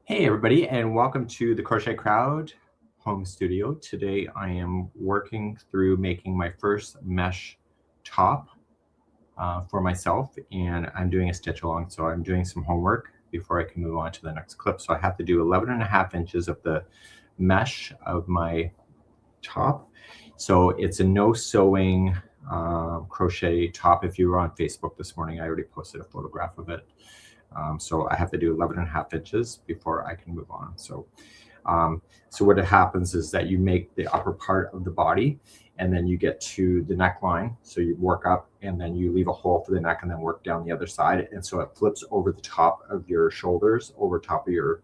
Hey everybody, and welcome to the Crochet Crowd home studio. Today I am working through making my first mesh top for myself, and I'm doing a stitch along, so I'm doing some homework before I can move on to the next clip. So I have to do 11.5 inches of the mesh of my top. So it's a no sewing crochet top. If you were on Facebook this morning, I already posted a photograph of it. So I have to do 11.5 inches before I can move on. So what happens is that you make the upper part of the body, and then you get to the neckline. So you work up, and then you leave a hole for the neck, and then work down the other side. And so it flips over the top of your shoulders, over top of your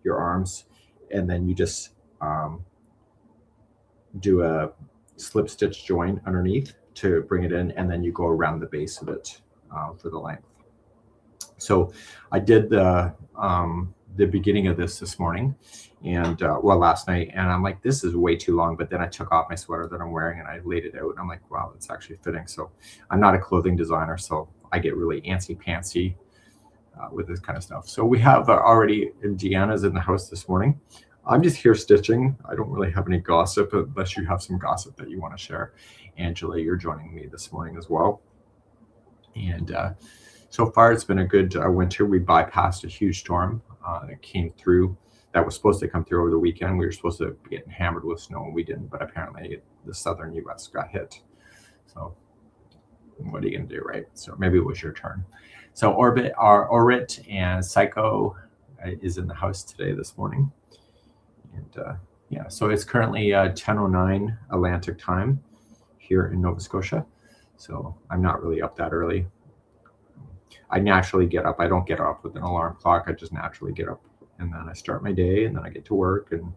arms, and then you just do a slip stitch join underneath to bring it in, and then you go around the base of it for the length. So I did the beginning of this morning, and last night, and I'm like, this is way too long. But then I took off my sweater that I'm wearing and I laid it out, and I'm like, wow, it's actually fitting. So I'm not a clothing designer, so I get really antsy pantsy with this kind of stuff. So we have already Deanna's in the house this morning. I'm just here stitching. I don't really have any gossip unless you have some gossip that you want to share. Angela, you're joining me this morning as well. And so far, it's been a good winter. We bypassed a huge storm that came through, that was supposed to come through over the weekend. We were supposed to be getting hammered with snow, and we didn't, but apparently the southern U.S. got hit. So what are you going to do, right? So maybe it was your turn. So Orit and Psycho is in the house today this morning. And yeah, so it's currently 10:09 Atlantic time here in Nova Scotia. So I'm not really up that early. I naturally get up. I don't get up with an alarm clock. I just naturally get up, and then I start my day, and then I get to work, and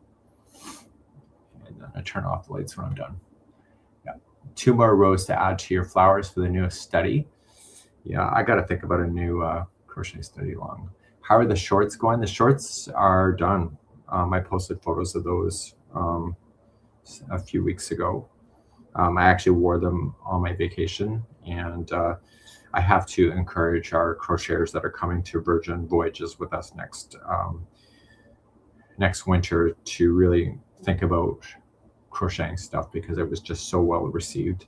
then I turn off the lights when I'm done. Yeah, 2 more rows to add to your flowers for the newest study. Yeah, I got to think about a new crochet study along. How are the shorts going? The shorts are done. I posted photos of those a few weeks ago. I actually wore them on my vacation, and I have to encourage our crocheters that are coming to Virgin Voyages with us next winter to really think about crocheting stuff, because it was just so well received,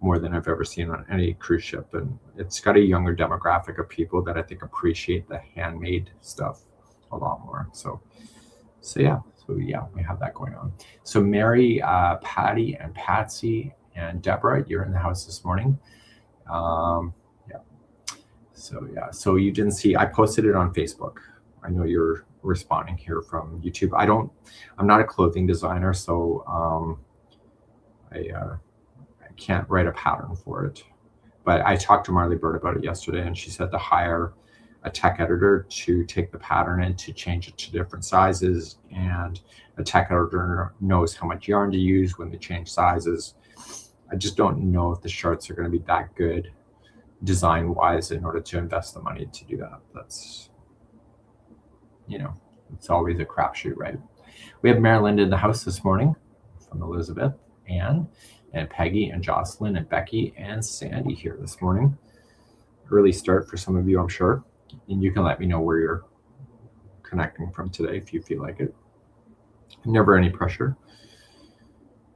more than I've ever seen on any cruise ship. And it's got a younger demographic of people that I think appreciate the handmade stuff a lot more. So yeah, we have that going on. So Mary, Patty, and Patsy, and Deborah, you're in the house this morning. So you didn't see, I posted it on Facebook. I know you're responding here from YouTube. I'm not a clothing designer, so I can't write a pattern for it. But I talked to Marley Bird about it yesterday, and she said to hire a tech editor to take the pattern and to change it to different sizes. And a tech editor knows how much yarn to use when they change sizes. I just don't know if the shirts are going to be that good design wise in order to invest the money to do that. That's, it's always a crapshoot, right? We have Marilyn in the house this morning from Elizabeth, Anne, and Peggy, and Jocelyn, and Becky, and Sandy here this morning. Early start for some of you, I'm sure. And you can let me know where you're connecting from today if you feel like it. Never any pressure.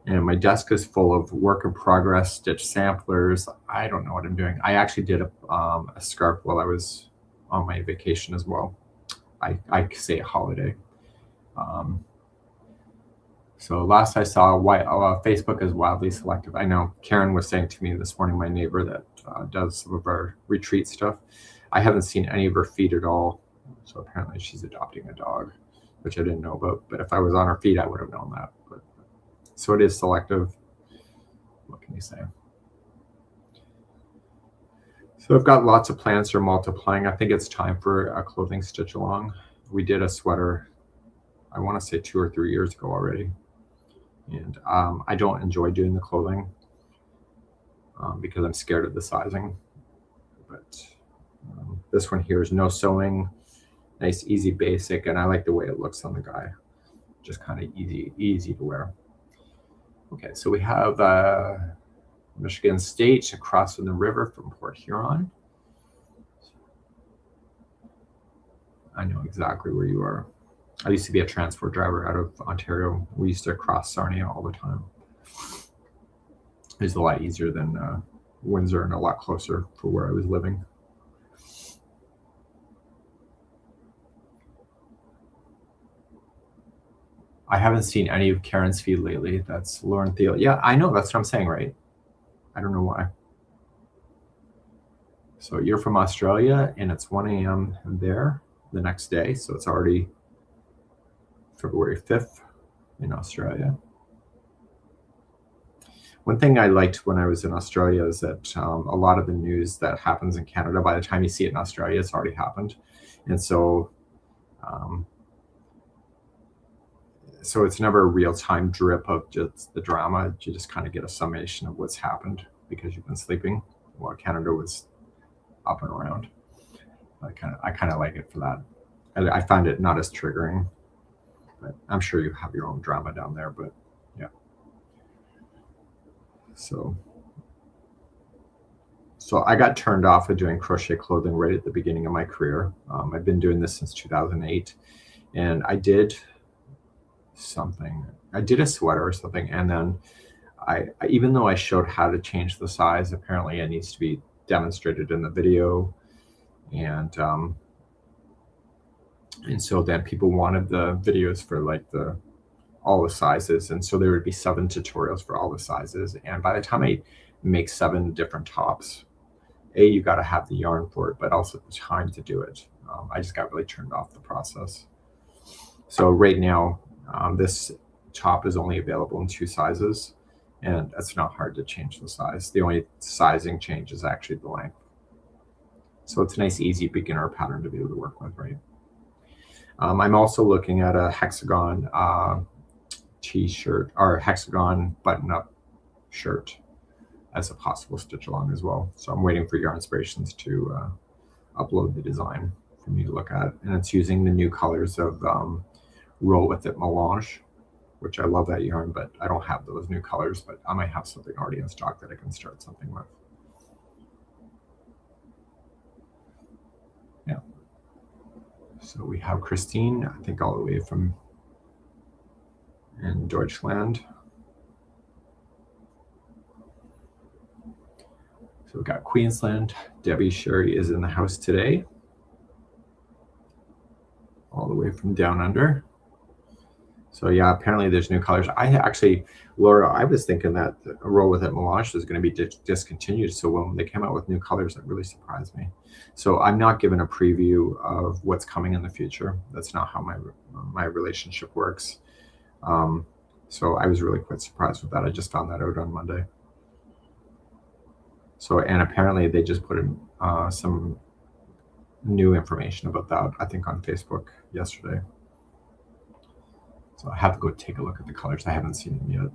And my desk is full of work in progress, stitch samplers. I don't know what I'm doing. I actually did a scarf while I was on my vacation as well. I say a holiday. So last I saw, Facebook is wildly selective. I know Karen was saying to me this morning, my neighbor that does some of our retreat stuff, I haven't seen any of her feed at all. So apparently she's adopting a dog, which I didn't know about. But if I was on her feed, I would have known that. So it is selective. What can you say? So I've got lots of plants are multiplying. I think it's time for a clothing stitch along. We did a sweater, I want to say 2 or 3 years ago already. And I don't enjoy doing the clothing because I'm scared of the sizing. But this one here is no sewing, nice, easy, basic. And I like the way it looks on the guy. Just kind of easy to wear. Okay, so we have Michigan State across from the river from Port Huron. I know exactly where you are. I used to be a transport driver out of Ontario. We used to cross Sarnia all the time. It was a lot easier than Windsor and a lot closer for where I was living. I haven't seen any of Karen's feed lately. That's Lauren Thiel. Yeah, I know. That's what I'm saying, right? I don't know why. So you're from Australia, and it's 1 a.m. there the next day. So it's already February 5th in Australia. One thing I liked when I was in Australia is that a lot of the news that happens in Canada, by the time you see it in Australia, it's already happened. And so it's never a real-time drip of just the drama. You just kind of get a summation of what's happened because you've been sleeping while Canada was up and around. I kind of like it for that. I find it not as triggering, but I'm sure you have your own drama down there, but yeah. So I got turned off of doing crochet clothing right at the beginning of my career. I've been doing this since 2008, and I did a sweater or something, and then I even though I showed how to change the size, apparently it needs to be demonstrated in the video, and so then people wanted the videos for like all the sizes, and so there would be 7 tutorials for all the sizes, and by the time I make 7 different tops, you got to have the yarn for it, but also the time to do it. I just got really turned off the process. So right now, this top is only available in 2 sizes, and it's not hard to change the size. The only sizing change is actually the length. So it's a nice, easy beginner pattern to be able to work with, right? I'm also looking at a hexagon t-shirt or hexagon button-up shirt as a possible stitch along as well. So I'm waiting for Yarn Inspirations to upload the design for me to look at, and it's using the new colors of Roll With It Melange, which I love that yarn, but I don't have those new colors, but I might have something already in stock that I can start something with. Yeah. So we have Christine, I think all the way from in Deutschland. So we've got Queensland. Debbie Sherry is in the house today, all the way from down under. So yeah, apparently there's new colors. Laura, I was thinking that Roll With It Melange was going to be discontinued. So when they came out with new colors, that really surprised me. So I'm not given a preview of what's coming in the future. That's not how my relationship works. So I was really quite surprised with that. I just found that out on Monday. So, and apparently they just put in some new information about that, I think on Facebook yesterday. So I have to go take a look at the colors. I haven't seen them yet.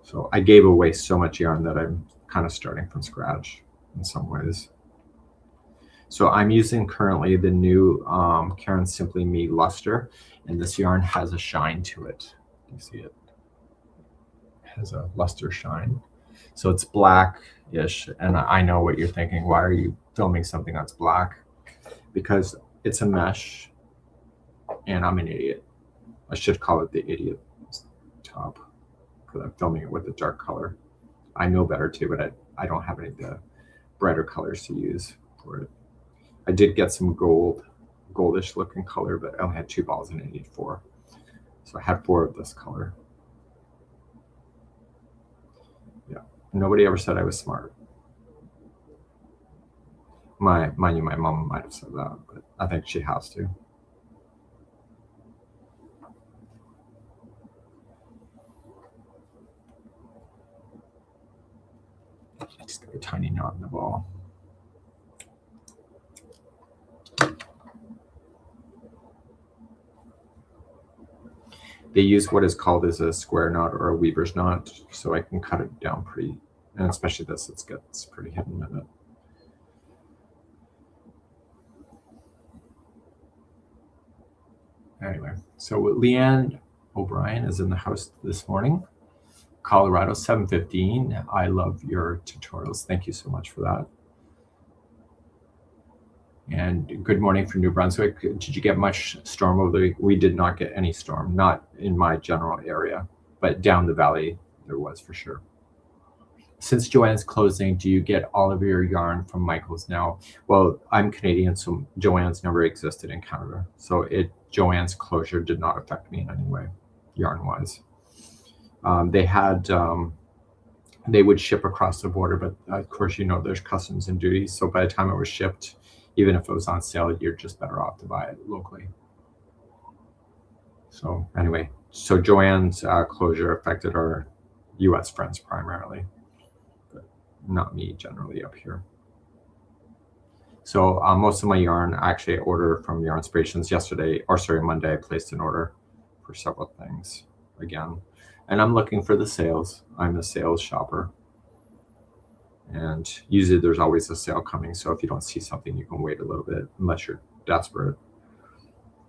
So I gave away so much yarn that I'm kind of starting from scratch in some ways. So I'm using currently the new Caron Simply Me Luster, and this yarn has a shine to it. You see it? It has a luster shine. So it's black-ish, and I know what you're thinking. Why are you filming something that's black? Because it's a mesh, and I'm an idiot. I should call it the idiot top, because I'm filming it with a dark color. I know better too, but I don't have any of the brighter colors to use for it. I did get some goldish looking color, but I only had 2 balls and I need 4. So I had 4 of this color. Yeah, nobody ever said I was smart. Mind you, my mom might have said that, but I think she has to. Just got a tiny knot in the ball. They use what is called as a square knot or a weaver's knot, so I can cut it down pretty, and especially this, it gets pretty hidden in it. Anyway, so Leanne O'Brien is in the house this morning. Colorado 7:15. I love your tutorials. Thank you so much for that. And good morning from New Brunswick. Did you get much storm over the week? We did not get any storm, not in my general area, but down the valley there was for sure. Since Joann's closing, do you get all of your yarn from Michael's now? Well, I'm Canadian, so Joann's never existed in Canada. So Joann's closure did not affect me in any way, yarn-wise. They would ship across the border, but of course, there's customs and duties. So by the time it was shipped, even if it was on sale, you're just better off to buy it locally. So anyway, so Joann's closure affected our US friends primarily, but not me generally up here. So most of my yarn, I actually order from Yarnspirations Monday, I placed an order for several things again. And I'm looking for the sales. I'm a sales shopper. And usually there's always a sale coming. So if you don't see something, you can wait a little bit unless you're desperate.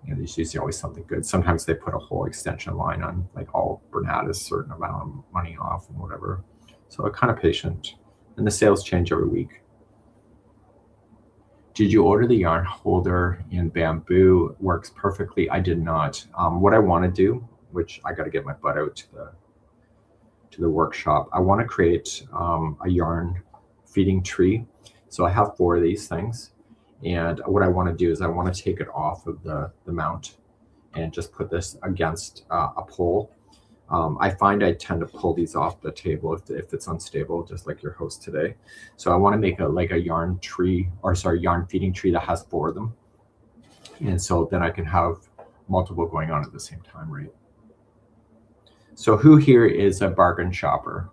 There's usually always something good. Sometimes they put a whole extension line on, like all Bernat is a certain amount of money off and whatever. So I'm kind of patient. And the sales change every week. Did you order the yarn holder in bamboo? Works perfectly. I did not. What I want to do, which I got to get my butt out to the workshop. I want to create a yarn feeding tree. So I have 4 of these things. And what I want to do is I want to take it off of the mount and just put this against a pole. I find I tend to pull these off the table if it's unstable, just like your host today. So I want to make a yarn feeding tree that has 4 of them. And so then I can have multiple going on at the same time, right? So who here is a bargain shopper?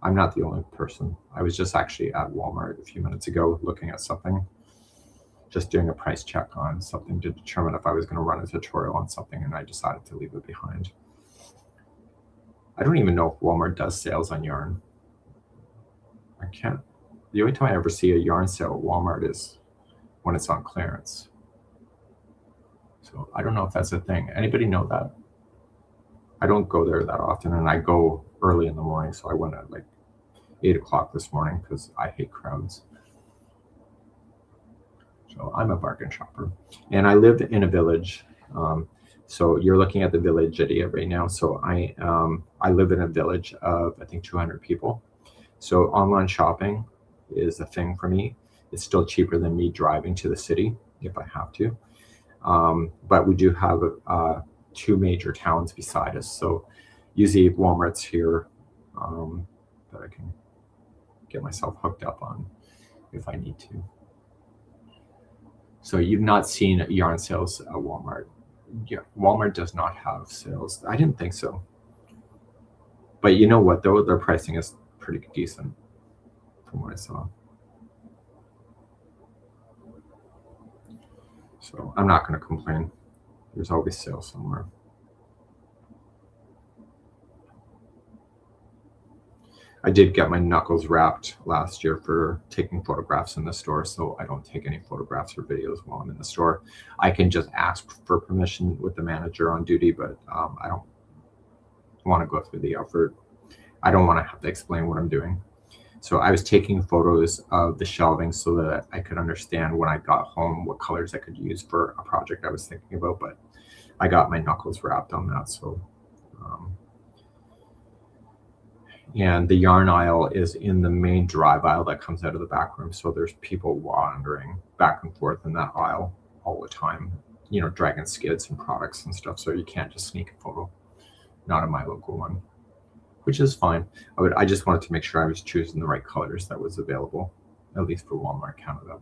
I'm not the only person. I was just actually at Walmart a few minutes ago looking at something, just doing a price check on something to determine if I was going to run a tutorial on something, and I decided to leave it behind. I don't even know if Walmart does sales on yarn. The only time I ever see a yarn sale at Walmart is when it's on clearance. So I don't know if that's a thing. Anybody know that? I don't go there that often, and I go early in the morning. So I went at like 8 o'clock this morning because I hate crowds. So I'm a bargain shopper, and I live in a village. So you're looking at the village idea right now. So I live in a village of, I think, 200 people. So online shopping is a thing for me. It's still cheaper than me driving to the city if I have to. But we do have 2 major towns beside us. So usually Walmart's here that I can get myself hooked up on if I need to. So you've not seen yarn sales at Walmart. Yeah, Walmart does not have sales. I didn't think so. But you know what, though? Their pricing is pretty decent from what I saw. So I'm not going to complain. There's always sales somewhere. I did get my knuckles wrapped last year for taking photographs in the store, so I don't take any photographs or videos while I'm in the store. I can just ask for permission with the manager on duty, but I don't want to go through the effort. I don't want to have to explain what I'm doing. So I was taking photos of the shelving so that I could understand when I got home what colors I could use for a project I was thinking about, but I got my knuckles wrapped on that. So and the yarn aisle is in the main drive aisle that comes out of the back room. So there's people wandering back and forth in that aisle all the time, dragging skids and products and stuff. So you can't just sneak a photo, not in my local one, which is fine. I just wanted to make sure I was choosing the right colors that was available, at least for Walmart Canada.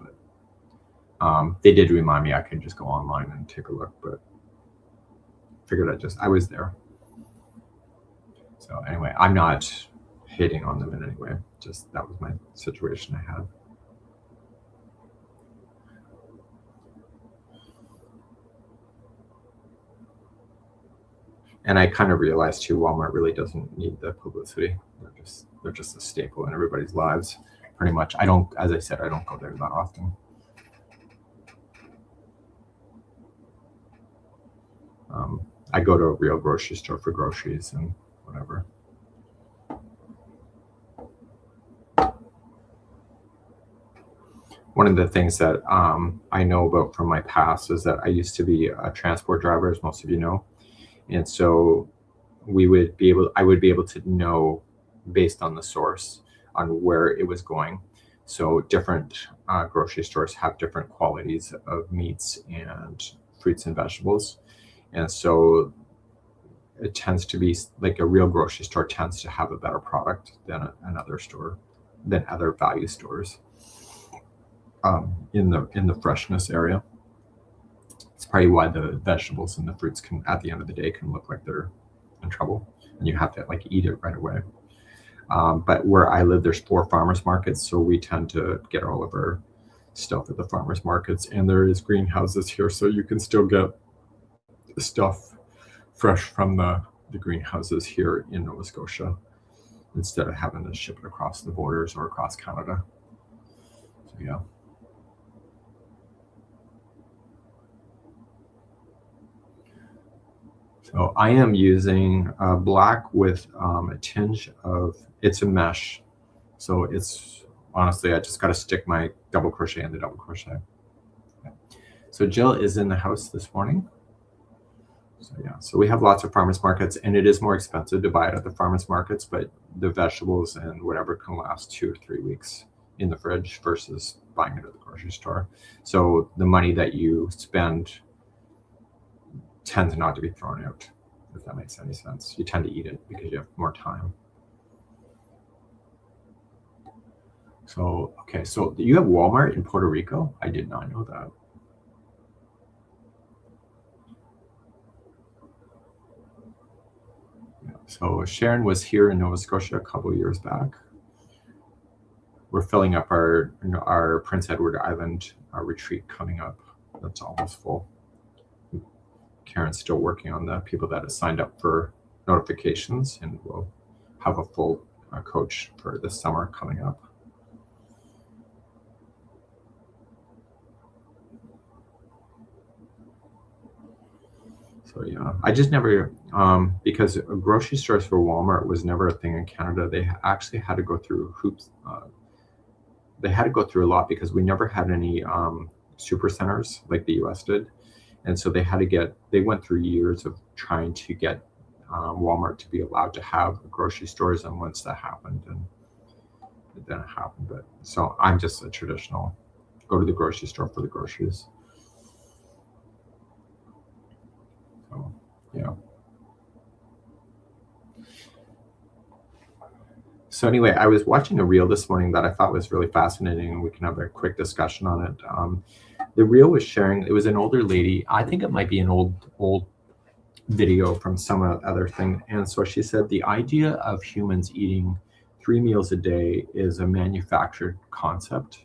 But they did remind me I could just go online and take a look, but figured I was there. So anyway, I'm not hating on them in any way. Just that was my situation I had. And I kind of realized too, Walmart really doesn't need the publicity. They're just a staple in everybody's lives, pretty much. As I said, I don't go there that often. I go to a real grocery store for groceries and whatever. one of the things that I know about from my past is that I used to be a transport driver, as most of you know. And so I would be able to know based on the source on where it was going. So different grocery stores have different qualities of meats and fruits and vegetables. And so it tends to be like a real grocery store tends to have a better product than another store, than other value stores in the freshness area. It's probably why the vegetables and the fruits can, at the end of the day, can look like they're in trouble, and you have to like eat it right away. But where I live, there's 4 farmers markets, so we tend to get all of our stuff at the farmers markets, and there is greenhouses here, so you can still get stuff fresh from the greenhouses here in Nova Scotia instead of having to ship it across the borders or across Canada. So yeah. So I am using black with a tinge of, it's a mesh. So it's honestly, I just got to stick my double crochet in the double crochet. Okay. So Jill is in the house this morning. So yeah, so we have lots of farmers markets, and it is more expensive to buy it at the farmers markets, but the vegetables and whatever can last 2 or 3 weeks in the fridge versus buying it at the grocery store. So the money that you spend tends not to be thrown out, if that makes any sense. You tend to eat it because you have more time. So, okay, so you have Walmart in Puerto Rico? I did not know that. Yeah, so Sharon was here in Nova Scotia a couple of years back. We're filling up our Prince Edward Island retreat coming up. That's almost full. Karen's still working on the people that have signed up for notifications, and we'll have a full coach for this summer coming up. So yeah, I just never, because grocery stores for Walmart was never a thing in Canada. They actually had to go through hoops. They had to go through a lot because we never had any super centers like the US did. And so they went through years of trying to get Walmart to be allowed to have grocery stores. And once that happened, and it didn't happen. But so I'm just a traditional, go to the grocery store for the groceries. So, yeah. So anyway, I was watching a reel this morning that I thought was really fascinating, and we can have a quick discussion on it. The reel was sharing, it was an older lady. I think it might be an old video from some other thing. And so she said the idea of humans eating 3 meals a day is a manufactured concept,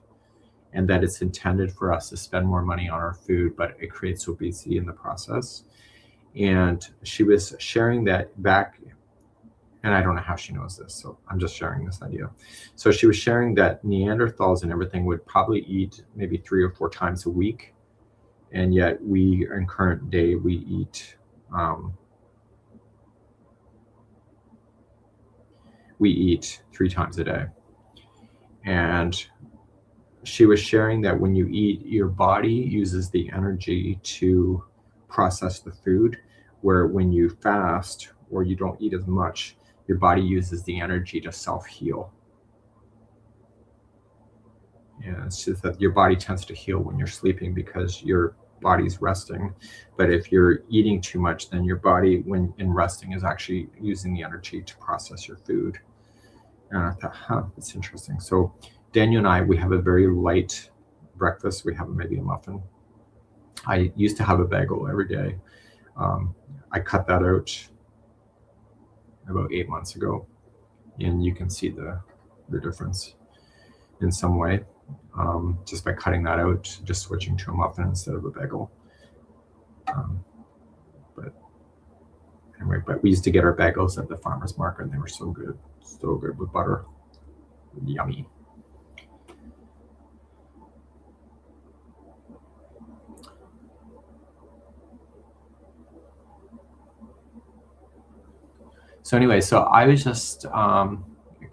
and that it's intended for us to spend more money on our food, but it creates obesity in the process. And she was sharing that back, and I don't know how she knows this, so I'm just sharing this idea. So she was sharing that Neanderthals and everything would probably eat maybe 3 or 4 times a week, and yet we, in current day, we eat 3 times a day. And she was sharing that when you eat, your body uses the energy to process the food, where when you fast or you don't eat as much, your body uses the energy to self-heal. And it's just that your body tends to heal when you're sleeping because your body's resting. But if you're eating too much, then your body, when in resting, is actually using the energy to process your food. And I thought, it's interesting. So Daniel and I, we have a very light breakfast. We have maybe a muffin. I used to have a bagel every day. I cut that out about 8 months ago, and you can see the difference in some way, just by cutting that out, just switching to a muffin instead of a bagel. But anyway, but we used to get our bagels at the farmer's market, and they were so good with butter. Yummy. So anyway, so I was just kind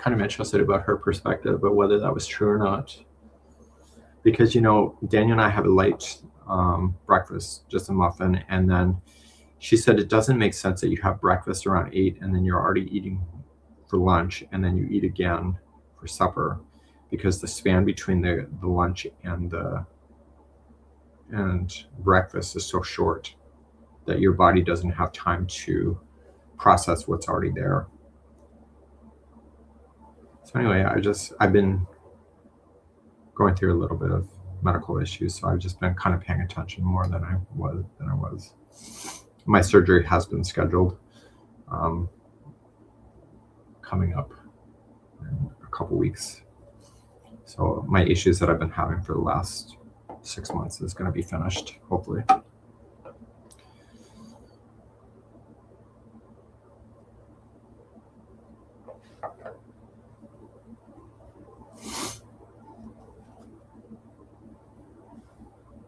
of interested about her perspective, but whether that was true or not, because Daniel and I have a light breakfast, just a muffin, and then she said it doesn't make sense that you have breakfast around 8 and then you're already eating for lunch and then you eat again for supper, because the span between the lunch and breakfast is so short that your body doesn't have time to process what's already there. So anyway, I've been going through a little bit of medical issues, so I've just been kind of paying attention more than I was. My surgery has been scheduled, coming up in a couple weeks. So my issues that I've been having for the last 6 months is going to be finished, hopefully.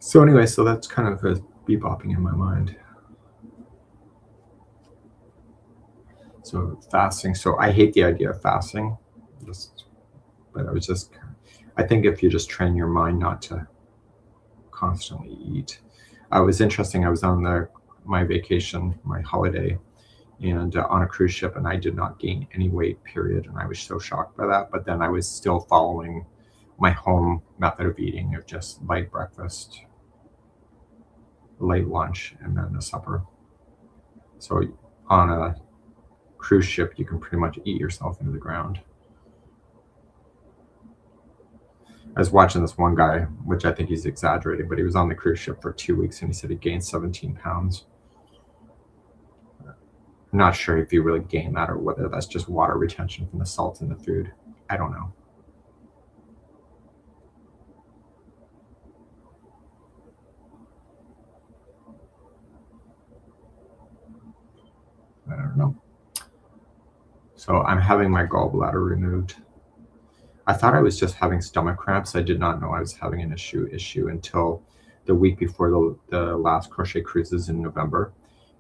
So anyway, so that's kind of a bebopping in my mind. So fasting. So I hate the idea of fasting, but I think if you just train your mind not to constantly eat. It was interesting. I was on my vacation, my holiday, and on a cruise ship, and I did not gain any weight, period. And I was so shocked by that. But then I was still following my home method of eating of just light breakfast, late lunch, and then a supper. So on a cruise ship, you can pretty much eat yourself into the ground. I was watching this one guy, which I think he's exaggerating, but he was on the cruise ship for 2 weeks and he said he gained 17 pounds. I'm not sure if he really gained that or whether that's just water retention from the salt in the food. I don't know. I don't know. So I'm having my gallbladder removed. I thought I was just having stomach cramps. I did not know I was having an issue until the week before the last crochet cruises in November.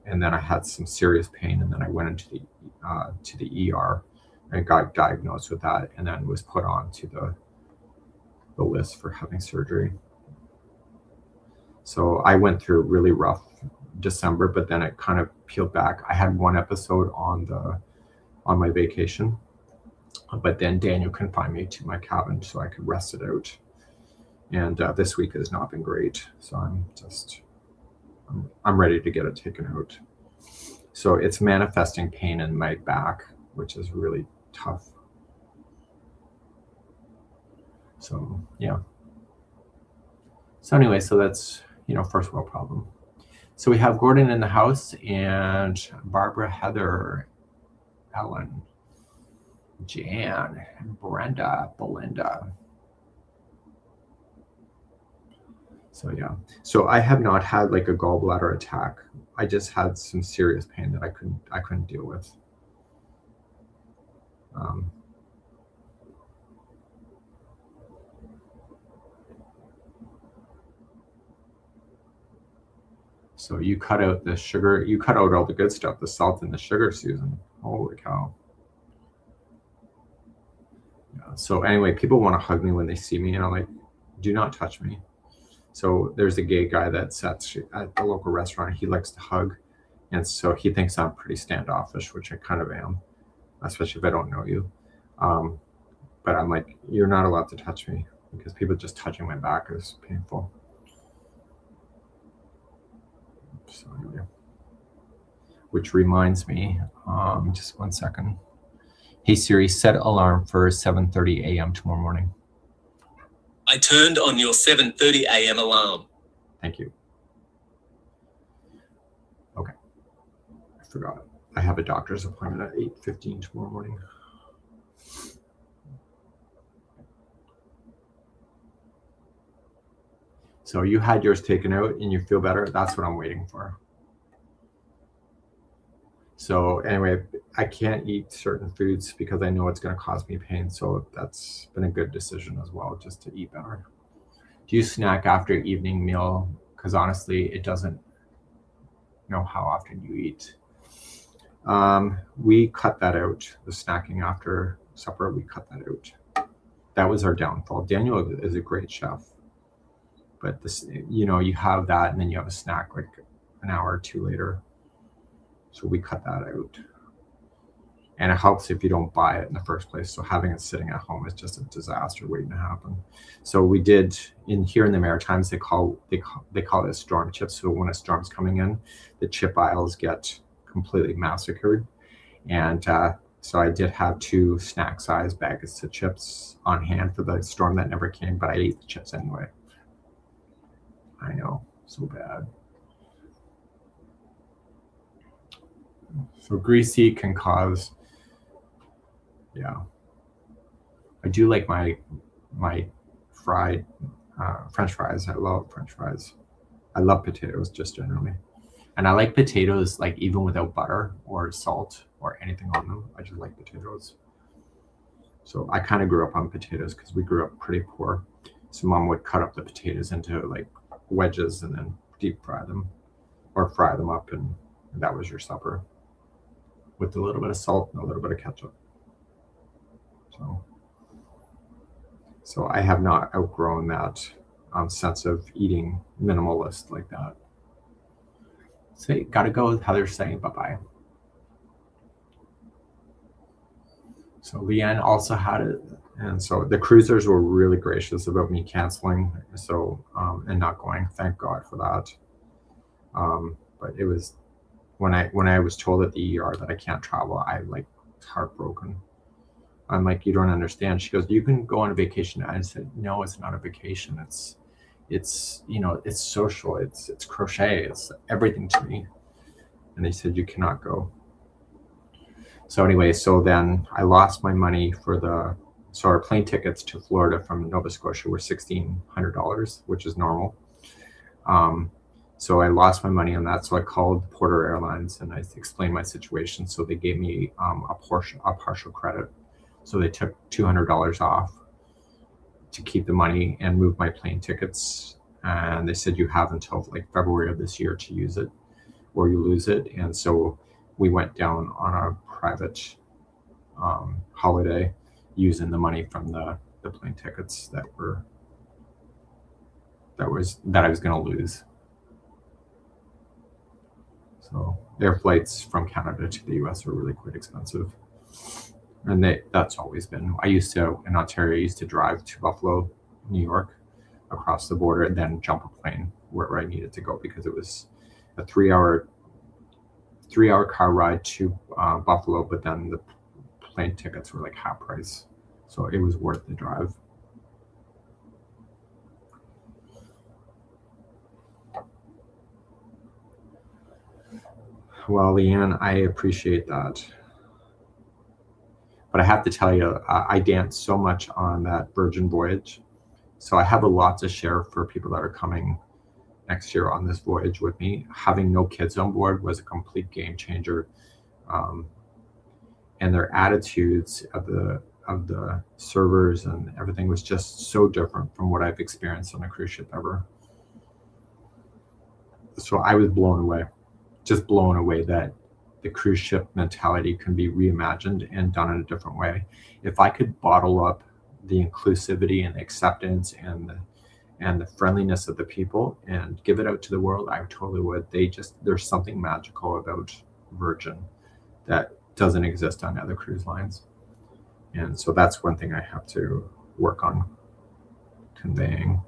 And then I had some serious pain, and then I went into the ER and got diagnosed with that, and then was put on to the list for having surgery. So I went through a really rough December, but then it kind of peeled back. I had one episode on my vacation, but then Daniel confined me to my cabin so I could rest it out. And this week has not been great, so I'm ready to get it taken out. So it's manifesting pain in my back, which is really tough. So yeah. So anyway, so that's first world problem. So we have Gordon in the house, and Barbara, Heather, Ellen, Jan, Brenda, Belinda. So yeah. So I have not had like a gallbladder attack. I just had some serious pain that I couldn't deal with. So you cut out the sugar, you cut out all the good stuff, the salt and the sugar, Susan. Holy cow. Yeah. So anyway, people want to hug me when they see me, and I'm like, do not touch me. So there's a gay guy that's at the local restaurant. He likes to hug, and so he thinks I'm pretty standoffish, which I kind of am, especially if I don't know you. But I'm like, you're not allowed to touch me, because people just touching my back is painful. So anyway, which reminds me, just 1 second. Hey Siri, set alarm for 7:30 a.m. tomorrow morning. I turned on your 7:30 a.m. alarm. Thank you. Okay. I forgot. I have a doctor's appointment at 8:15 tomorrow morning. So you had yours taken out and you feel better. That's what I'm waiting for. So anyway, I can't eat certain foods because I know it's going to cause me pain. So that's been a good decision as well, just to eat better. Do you snack after evening meal? Because honestly, it doesn't know how often you eat. We cut that out, the snacking after supper, we cut that out. That was our downfall. Daniel is a great chef. But this, you have that, and then you have a snack like an hour or two later. So we cut that out. And it helps if you don't buy it in the first place. So having it sitting at home is just a disaster waiting to happen. So we did here in the Maritimes, they call it storm chips. So when a storm's coming in, the chip aisles get completely massacred. And so I did have 2 snack size bags of chips on hand for the storm that never came, but I ate the chips anyway. I know, so bad. So greasy can cause, I do like my fried French fries. I love French fries. I love potatoes just generally. And I like potatoes like even without butter or salt or anything on them. I just like potatoes. So I kind of grew up on potatoes because we grew up pretty poor. So mom would cut up the potatoes into like wedges and then deep fry them or fry them up, and that was your supper with a little bit of salt and a little bit of ketchup. So I have not outgrown that sense of eating minimalist like that. So you gotta go with how they're saying bye-bye. So Leanne also had it. And so the cruisers were really gracious about me canceling. So, and not going, thank God for that. But it was when I was told at the ER that I can't travel, I was heartbroken. I'm like, you don't understand. She goes, you can go on a vacation. I said, no, it's not a vacation. It's social. It's crochet. It's everything to me. And they said, you cannot go. So anyway, so then I lost my money so our plane tickets to Florida from Nova Scotia were $1,600, which is normal. So I lost my money on that. So I called Porter Airlines and I explained my situation. So they gave me a partial credit. So they took $200 off to keep the money and move my plane tickets. And they said, you have until February of this year to use it or you lose it. And so we went down on a private holiday using the money from the plane tickets that I was going to lose. So air flights from Canada to the US are really quite expensive. And that's always been. In Ontario, I used to drive to Buffalo, New York, across the border, and then jump a plane where I needed to go because it was a 3-hour car ride to Buffalo, but then the plane tickets were half price. So it was worth the drive. Well, Leanne, I appreciate that. But I have to tell you, I danced so much on that Virgin voyage. So I have a lot to share for people that are coming next year on this voyage with me. Having no kids on board was a complete game changer. And their attitudes of the servers and everything was just so different from what I've experienced on a cruise ship ever. So I was blown away that the cruise ship mentality can be reimagined and done in a different way. If I could bottle up the inclusivity and the acceptance and the friendliness of the people and give it out to the world, I totally would. There's something magical about Virgin that doesn't exist on other cruise lines. And so that's one thing I have to work on conveying.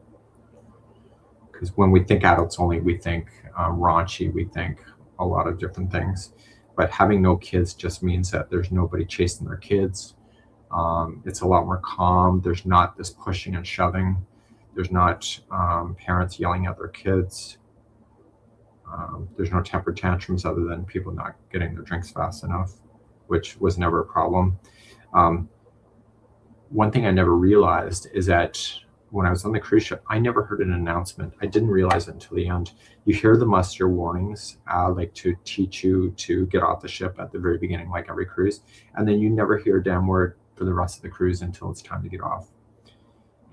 Because when we think adults only, we think raunchy, we think a lot of different things. But having no kids just means that there's nobody chasing their kids. It's a lot more calm. There's not this pushing and shoving. There's not parents yelling at their kids. There's no temper tantrums other than people not getting their drinks fast enough, which was never a problem. One thing I never realized is that when I was on the cruise ship, I never heard an announcement. I didn't realize it until the end. You hear the muster warnings, to teach you to get off the ship at the very beginning, like every cruise. And then you never hear a damn word for the rest of the cruise until it's time to get off.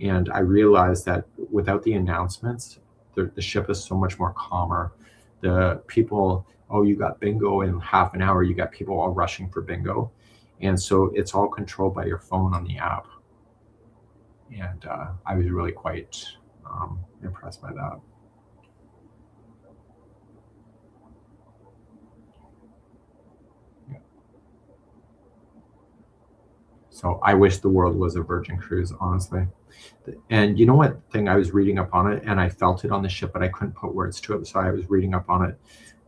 And I realized that without the announcements, the ship is so much more calmer. The people, you got bingo in half an hour, you got people all rushing for bingo. And so it's all controlled by your phone on the app. And I was really quite impressed by that. So I wish the world was a Virgin cruise, honestly. And you know what thing I was reading up on it, and I felt it on the ship, but I couldn't put words to it. So I was reading up on it.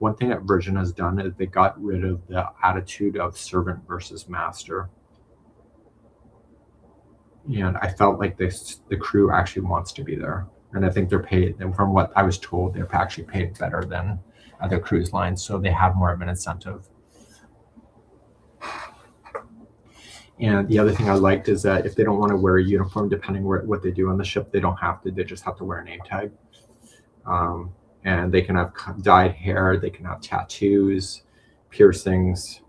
One thing that Virgin has done is they got rid of the attitude of servant versus master. And I felt like the crew actually wants to be there. And I think they're paid, and from what I was told, they're actually paid better than other cruise lines. So they have more of an incentive. And the other thing I liked is that if they don't want to wear a uniform, depending what they do on the ship, they don't have to. They just have to wear a name tag. And they can have dyed hair. They can have tattoos, piercings.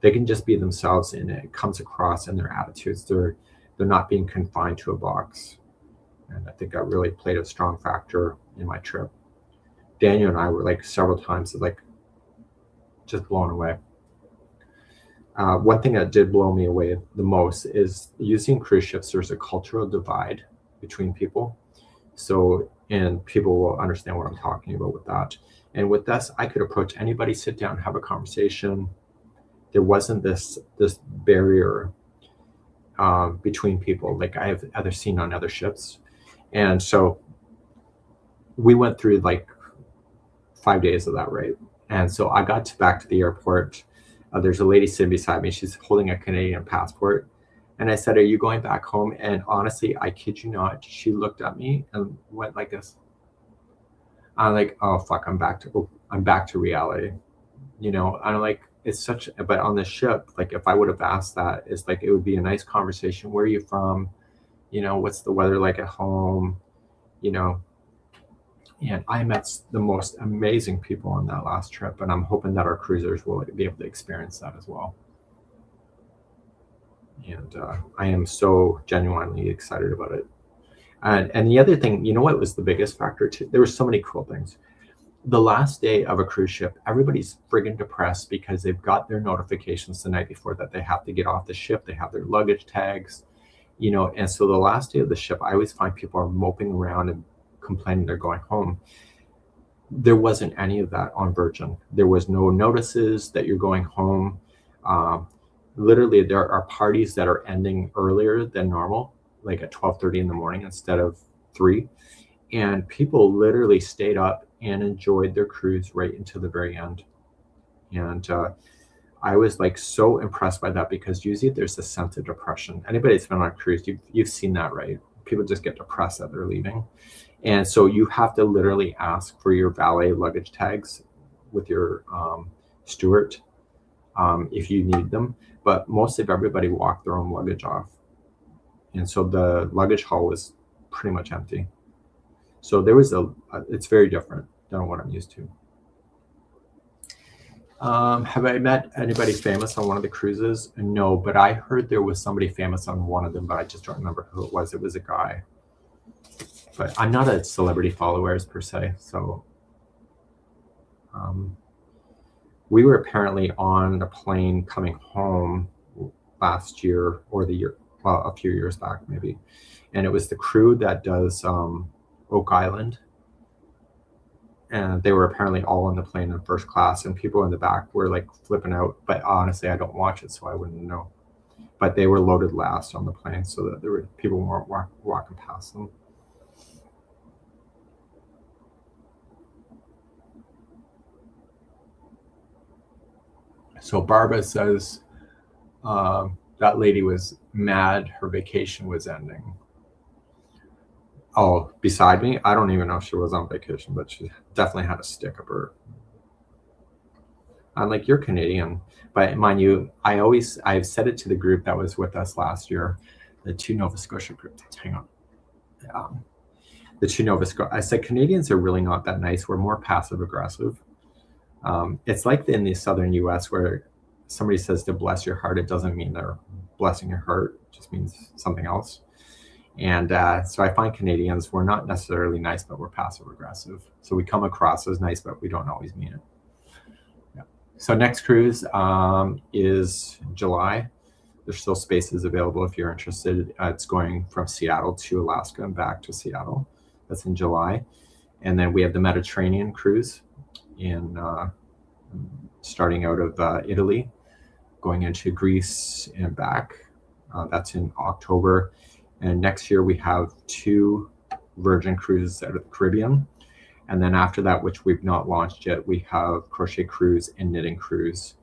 They can just be themselves, and it comes across in their attitudes. They're not being confined to a box. And I think that really played a strong factor in my trip. Daniel and I were like several times like just blown away. One thing that did blow me away the most is using cruise ships. There's a cultural divide between people. So, and people will understand what I'm talking about with that. And with this, I could approach anybody, sit down, have a conversation. There wasn't this barrier between people like I have ever seen on other ships. And so we went through like 5 days of that, right? And so I got back to the airport. There's a lady sitting beside me. She's holding a Canadian passport. And I said, "Are you going back home?" And honestly, I kid you not, she looked at me and went like this. I'm like, "Oh fuck, I'm back to reality." You know, I'm like, it's such, but on the ship, like if I would have asked that, it's like, it would be a nice conversation. Where are you from? You know, what's the weather like at home? You know, and I met the most amazing people on that last trip, and I'm hoping that our cruisers will be able to experience that as well. And I am so genuinely excited about it. And the other thing, you know what was the biggest factor too? There were so many cool things. The last day of a cruise ship, everybody's friggin' depressed because they've got their notifications the night before that they have to get off the ship. They have their luggage tags, you know, and so the last day of the ship, I always find people are moping around and complaining they're going home. There wasn't any of that on Virgin. There was no notices that you're going home. Literally, there are parties that are ending earlier than normal, like at 12:30 in the morning instead of 3. And people literally stayed up and enjoyed their cruise right until the very end. And I was like so impressed by that, because usually there's a sense of depression. Anybody that's been on a cruise, you've seen that, right? People just get depressed that they're leaving. And so you have to literally ask for your valet luggage tags with your steward if you need them. But most of everybody walked their own luggage off. And so the luggage hall was pretty much empty. So there was it's very different than what I'm used to. Have I met anybody famous on one of the cruises? No, but I heard there was somebody famous on one of them, but I just don't remember who it was. It was a guy. But I'm not a celebrity followers per se. So we were apparently on a plane coming home last year or the year, well, a few years back maybe. And it was the crew that does Oak Island. And they were apparently all on the plane in first class, and people in the back were like flipping out. But honestly, I don't watch it, so I wouldn't know. But they were loaded last on the plane, so that there were people weren't walking past them. So Barbara says that lady was mad her vacation was ending. Oh, beside me? I don't even know if she was on vacation, but she definitely had a stick up her. I'm like, you're Canadian. But mind you, I've said it to the group that was with us last year, the 2 Nova Scotia groups. Hang on. The 2 Nova Scotia. I said, Canadians are really not that nice. We're more passive aggressive. It's like in the southern US where somebody says to bless your heart, it doesn't mean they're blessing your heart. It just means something else. And so I find Canadians, we're not necessarily nice, but we're passive aggressive. So we come across as nice, but we don't always mean it. Yeah. So next cruise is July. There's still spaces available if you're interested. It's going from Seattle to Alaska and back to Seattle. That's in July. And then we have the Mediterranean cruise in starting out of Italy, going into Greece and back. That's in October. And next year we have 2 Virgin cruises out of the Caribbean. And then after that, which we've not launched yet, we have Crochet Cruise and Knitting Cruise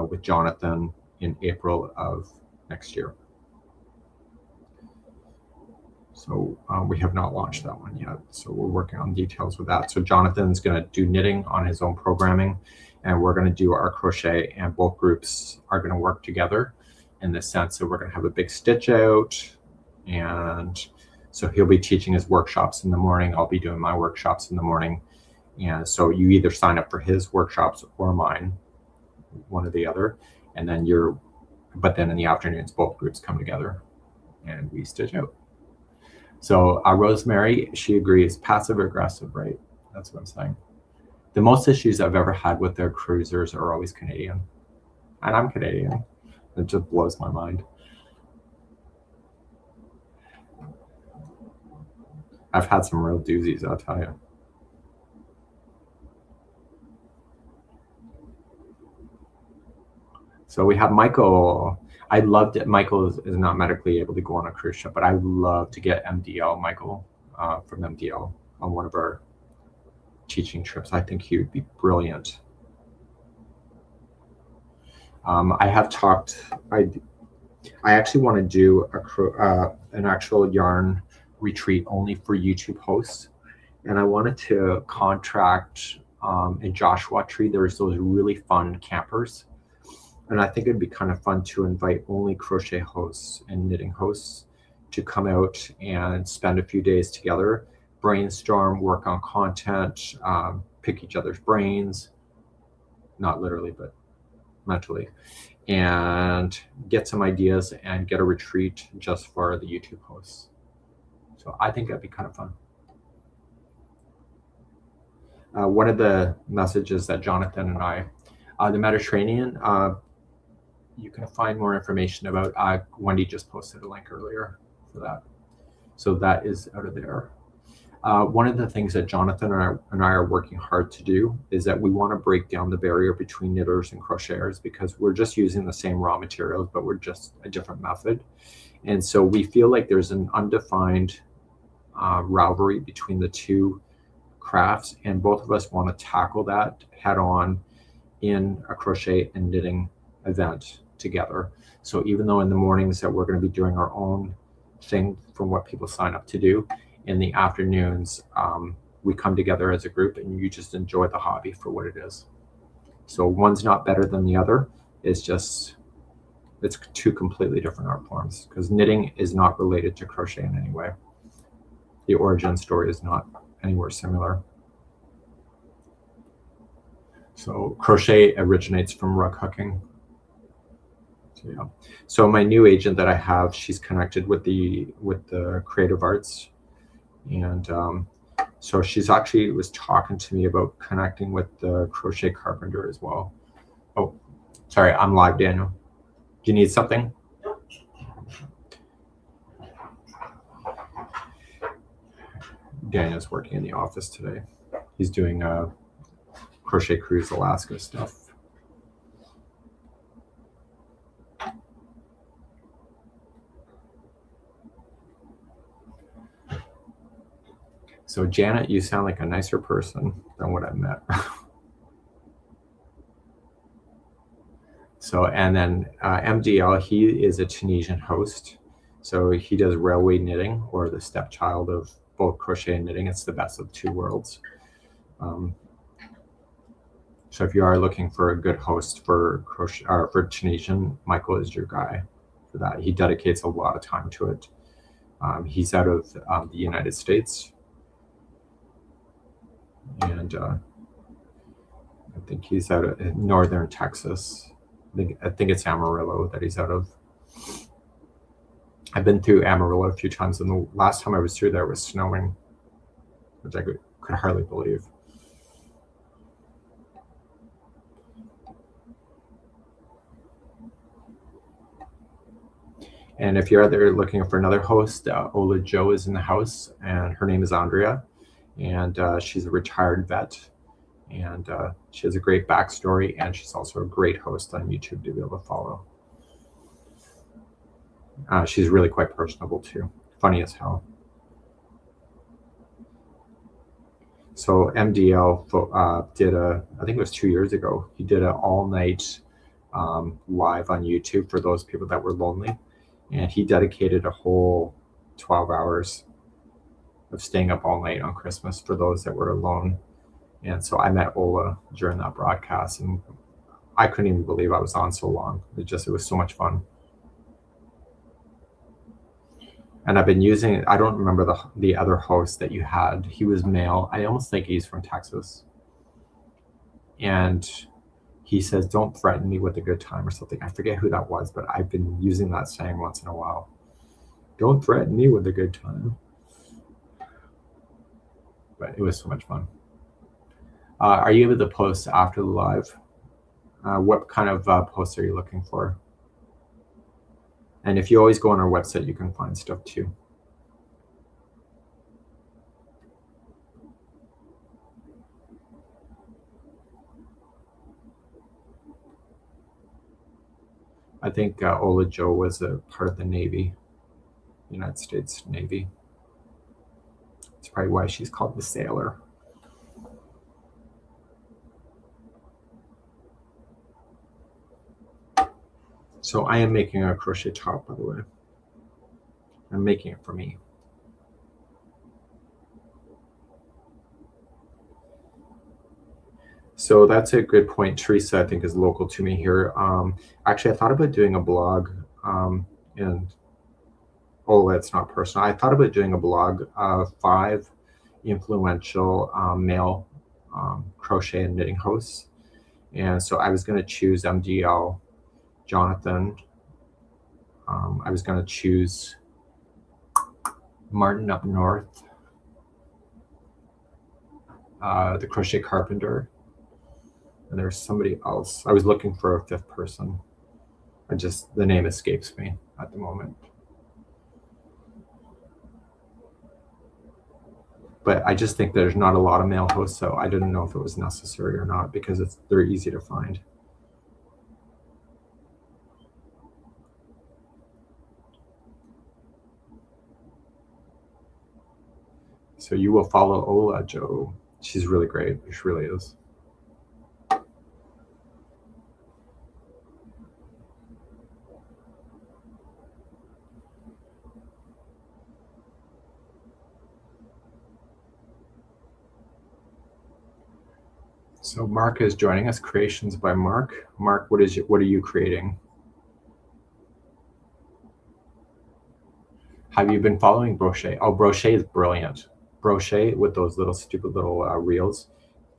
with Jonathan in April of next year. So we have not launched that one yet. So we're working on details with that. So Jonathan's going to do knitting on his own programming, and we're going to do our crochet, and both groups are going to work together in the sense that we're going to have a big stitch out. And so he'll be teaching his workshops in the morning. I'll be doing my workshops in the morning. And so you either sign up for his workshops or mine, one or the other. And then but then in the afternoons, both groups come together and we stitch out. So Rosemary, she agrees, passive aggressive, right? That's what I'm saying. The most issues I've ever had with their cruisers are always Canadian. And I'm Canadian. It just blows my mind. I've had some real doozies, I'll tell you. So we have Michael. I loved it. Michael is not medically able to go on a cruise ship, but I would love to get MDL, Michael, from MDL on one of our teaching trips. I think he would be brilliant. I have talked, I actually want to do an actual yarn retreat only for YouTube hosts. And I wanted to contract in Joshua Tree. There's those really fun campers. And I think it'd be kind of fun to invite only crochet hosts and knitting hosts to come out and spend a few days together, brainstorm, work on content, pick each other's brains, not literally, but mentally, and get some ideas and get a retreat just for the YouTube hosts. So I think that'd be kind of fun. One of the messages that Jonathan and I, the Mediterranean, you can find more information about. Wendy just posted a link earlier for that. So that is out of there. One of the things that Jonathan and I are working hard to do is that we want to break down the barrier between knitters and crocheters, because we're just using the same raw materials, but we're just a different method. And so we feel like there's an undefined rivalry between the two crafts, and both of us want to tackle that head on in a crochet and knitting event together. So even though in the mornings that we're going to be doing our own thing from what people sign up to do, in the afternoons we come together as a group and you just enjoy the hobby for what it is. So one's not better than the other. It's two completely different art forms, because knitting is not related to crochet in any way. The origin story is not anywhere similar. So crochet originates from rug hooking. So, yeah. So my new agent that I have, she's connected with the creative arts, and so she's actually was talking to me about connecting with the crochet carpenter as well. Oh, sorry, I'm live, Daniel. Do you need something? Daniel's working in the office today. He's doing Crochet Cruise Alaska stuff. So Janet, you sound like a nicer person than what I've met. So, and then MDL, he is a Tunisian host. So he does railway knitting, or the stepchild of both crochet and knitting. It's the best of two worlds. So if you are looking for a good host for crochet or for Tunisian, Michael is your guy for that. He dedicates a lot of time to it. He's out of the United States. And I think he's out of northern Texas. I think it's Amarillo that he's out of. I've been through Amarillo a few times, and the last time I was through there was snowing, which I could hardly believe. And if you're out there looking for another host, Ola Joe is in the house, and her name is Andrea, and she's a retired vet, and she has a great backstory, and she's also a great host on YouTube to be able to follow. She's really quite personable too, funny as hell. So MDL did I think it was 2 years ago, he did an all-night live on YouTube for those people that were lonely. And he dedicated a whole 12 hours of staying up all night on Christmas for those that were alone. And so I met Ola during that broadcast, and I couldn't even believe I was on so long. It was so much fun. And I've been using, I don't remember the other host that you had. He was male. I almost think he's from Texas. And he says, "Don't threaten me with a good time," or something. I forget who that was, but I've been using that saying once in a while. Don't threaten me with a good time. But it was so much fun. Are you able to post after the live? What kind of posts are you looking for? And if you always go on our website, you can find stuff too. I think Ola Joe was a part of the Navy, United States Navy. That's probably why she's called the Sailor. So I am making a crochet top, by the way. I'm making it for me. So that's a good point. Teresa, I think, is local to me here. Actually, I thought about doing a blog, and it's not personal. I thought about doing a blog of 5 influential male crochet and knitting hosts. And so I was going to choose MDL, Jonathan. I was going to choose Martin up north, the Crochet Carpenter, and there's somebody else. I was looking for a 5th person. The name escapes me at the moment. But I just think there's not a lot of male hosts, so I didn't know if it was necessary or not, because they're easy to find. So you will follow Ola Joe. She's really great. She really is. So Mark is joining us. Creations by Mark. Mark, what are you creating? Have you been following Brochet? Oh, Brochet is brilliant. Brochet with those little stupid little reels,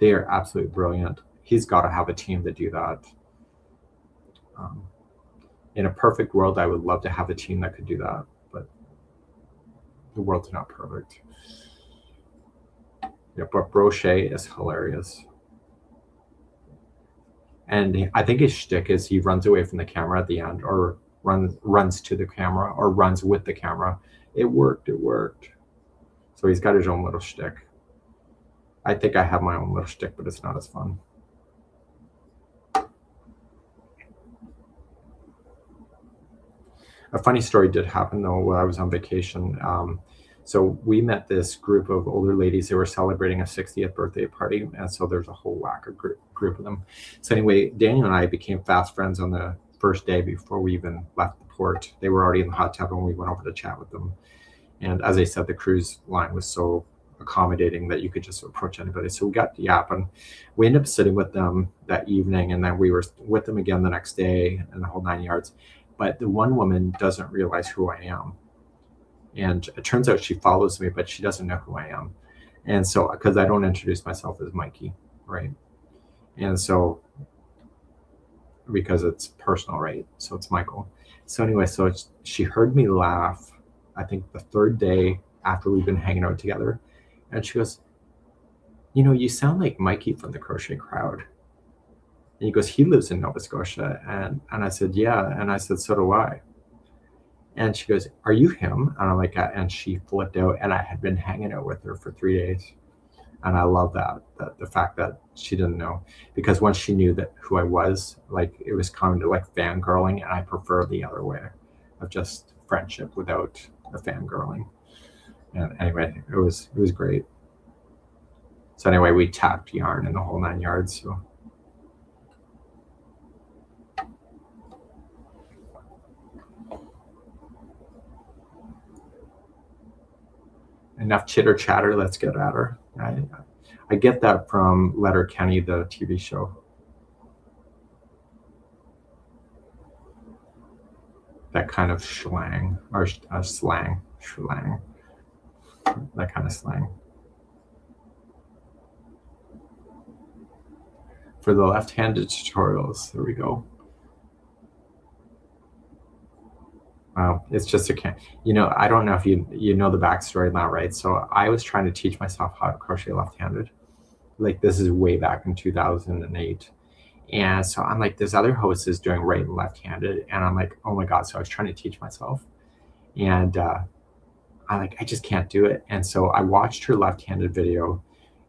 they are absolutely brilliant. He's got to have a team to do that. In a perfect world, I would love to have a team that could do that, but the world's not perfect. Yeah, but Brochet is hilarious. And I think his shtick is he runs away from the camera at the end, or runs to the camera, or runs with the camera. It worked. So he's got his own little shtick. I think I have my own little shtick, but it's not as fun. A funny story did happen though while I was on vacation. So we met this group of older ladies who were celebrating a 60th birthday party, and so there's a whole whack of group of them. So anyway, Daniel and I became fast friends on the first day before we even left the port. They were already in the hot tub, and we went over to chat with them. And as I said, the cruise line was so accommodating that you could just approach anybody. So we got yapping. We ended up sitting with them that evening, and then we were with them again the next day, and the whole 9 yards. But the one woman doesn't realize who I am. And it turns out she follows me, but she doesn't know who I am. And so, because I don't introduce myself as Mikey, right? And so, because it's personal, right? So it's Michael. So anyway, she heard me laugh, I think the 3rd day after we've been hanging out together. And she goes, "You sound like Mikey from the Crochet Crowd." And he goes, "He lives in Nova Scotia." And I said, "Yeah." And I said, "So do I." And she goes, "Are you him?" And I'm like, and she flipped out, and I had been hanging out with her for 3 days. And I love that the fact that she didn't know, because once she knew that who I was, like it was kind of like fangirling, and I prefer the other way of just friendship without the fangirling. And anyway, it was great. So anyway, we tapped yarn in the whole 9 yards. So enough chitter chatter. Let's get at her. I get that from Letterkenny, the TV show. That kind of slang or slang, that kind of slang. For the left-handed tutorials, there we go. Wow, it's just I don't know if you know the backstory now, right? So I was trying to teach myself how to crochet left-handed. Like this is way back in 2008. And so I'm like, there's other hosts doing right and left-handed. And I'm like, oh my God. So I was trying to teach myself. And I just can't do it. And so I watched her left-handed video,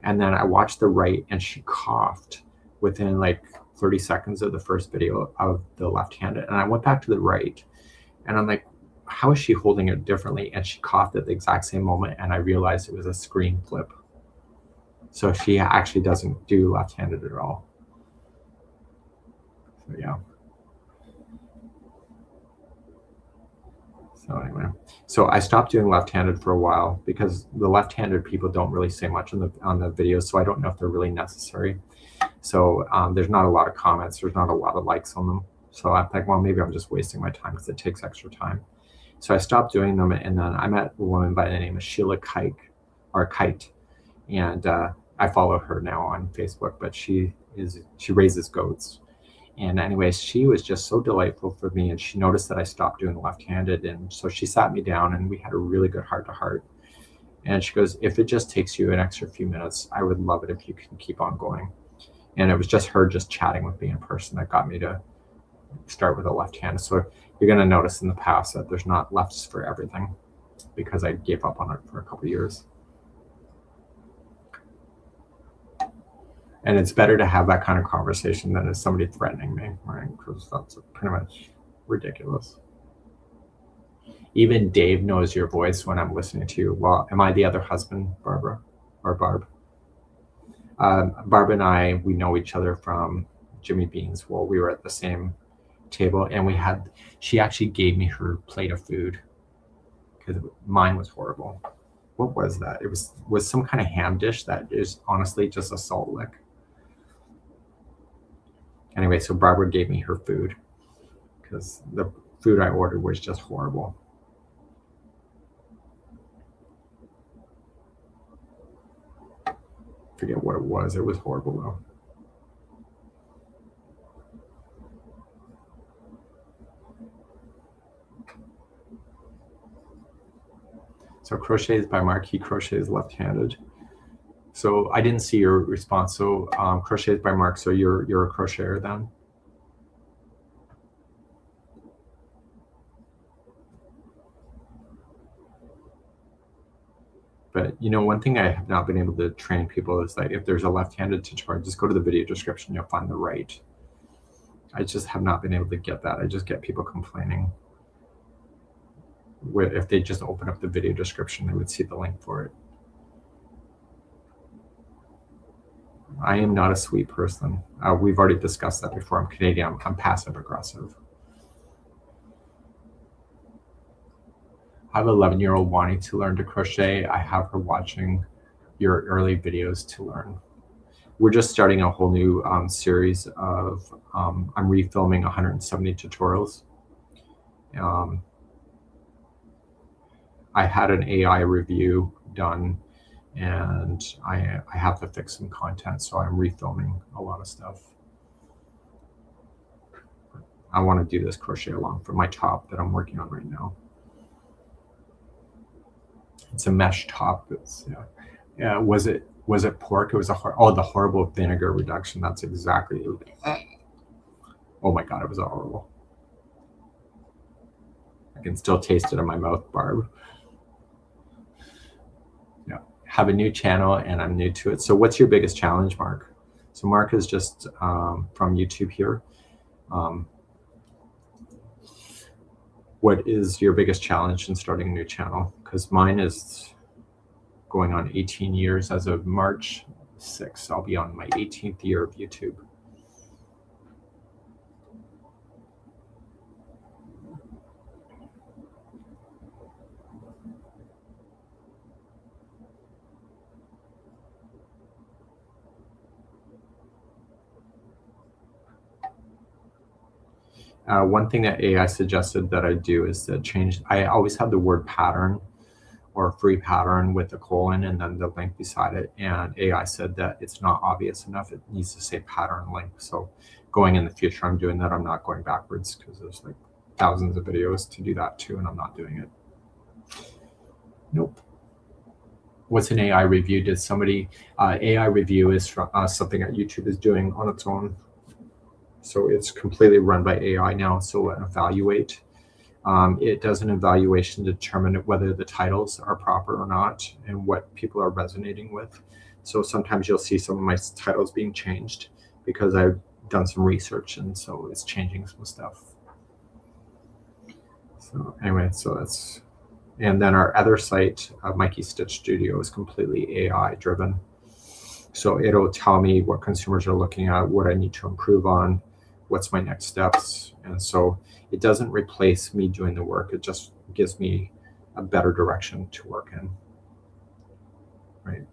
and then I watched the right, and she coughed within like 30 seconds of the first video of the left-handed. And I went back to the right, and I'm like, how is she holding it differently? And she coughed at the exact same moment, and I realized it was a screen flip. So she actually doesn't do left-handed at all. So yeah. So anyway, so I stopped doing left-handed for a while because the left-handed people don't really say much on the videos, so I don't know if they're really necessary. So there's not a lot of comments, there's not a lot of likes on them. So I think, well, maybe I'm just wasting my time because it takes extra time. So I stopped doing them, and then I met a woman by the name of Sheila Kite, and I follow her now on Facebook. But she raises goats. And anyways, she was just so delightful for me, and she noticed that I stopped doing left-handed, and so she sat me down, and we had a really good heart-to-heart. And she goes, if it just takes you an extra few minutes, I would love it if you can keep on going. And it was just her just chatting with me in person that got me to start with a left hand. So you're going to notice in the past that there's not lefts for everything, because I gave up on it for a couple of years. And it's better to have that kind of conversation than as somebody threatening me, right? Because that's pretty much ridiculous. Even Dave knows your voice when I'm listening to you. Well, am I the other husband, Barbara, or Barb? Barb and I, we know each other from Jimmy Bean's. Well, we were at the same table, and she actually gave me her plate of food because mine was horrible. What was that? It was some kind of ham dish that is honestly just a salt lick. Anyway, so Barbara gave me her food because the food I ordered was just horrible. Forget what it was. It was horrible though. So Crochets by Mark, he crochets left-handed. So I didn't see your response. So Crochets by Mark, so you're a crocheter then? But one thing I have not been able to train people is that if there's a left-handed tutorial, just go to the video description, you'll find the right. I just have not been able to get that. I just get people complaining. If they just open up the video description, they would see the link for it. I am not a sweet person. We've already discussed that before. I'm Canadian. I'm passive aggressive. I have an 11-year-old wanting to learn to crochet. I have her watching your early videos to learn. We're just starting a whole new series of, I'm refilming 170 tutorials. I had an AI review done, and I have to fix some content, so I'm refilming a lot of stuff. I want to do this crochet along for my top that I'm working on right now. It's a mesh top. It's was it pork? It was the horrible vinegar reduction. That's exactly it. Oh my God, it was horrible. I can still taste it in my mouth, Barb. Yeah, have a new channel and I'm new to it. So what's your biggest challenge, Mark? So Mark is just from YouTube here. What is your biggest challenge in starting a new channel? Because mine is going on 18 years as of March 6th. I'll be on my 18th year of YouTube. One thing that AI suggested that I do is to change, I always have the word pattern or free pattern with a colon and then the link beside it. And AI said that it's not obvious enough. It needs to say pattern link. So going in the future, I'm doing that. I'm not going backwards because there's like thousands of videos to do that too, and I'm not doing it. Nope. What's an AI review? Did somebody, AI review is from, something that YouTube is doing on its own. So it's completely run by AI now. So evaluate. It does an evaluation to determine whether the titles are proper or not and what people are resonating with. So sometimes you'll see some of my titles being changed because I've done some research and so it's changing some stuff. So anyway, so that's, and then our other site, Mikey Stitch Studio, is completely AI driven. So it'll tell me what consumers are looking at, what I need to improve on, what's my next steps. And so it doesn't replace me doing the work. It just gives me a better direction to work in, right?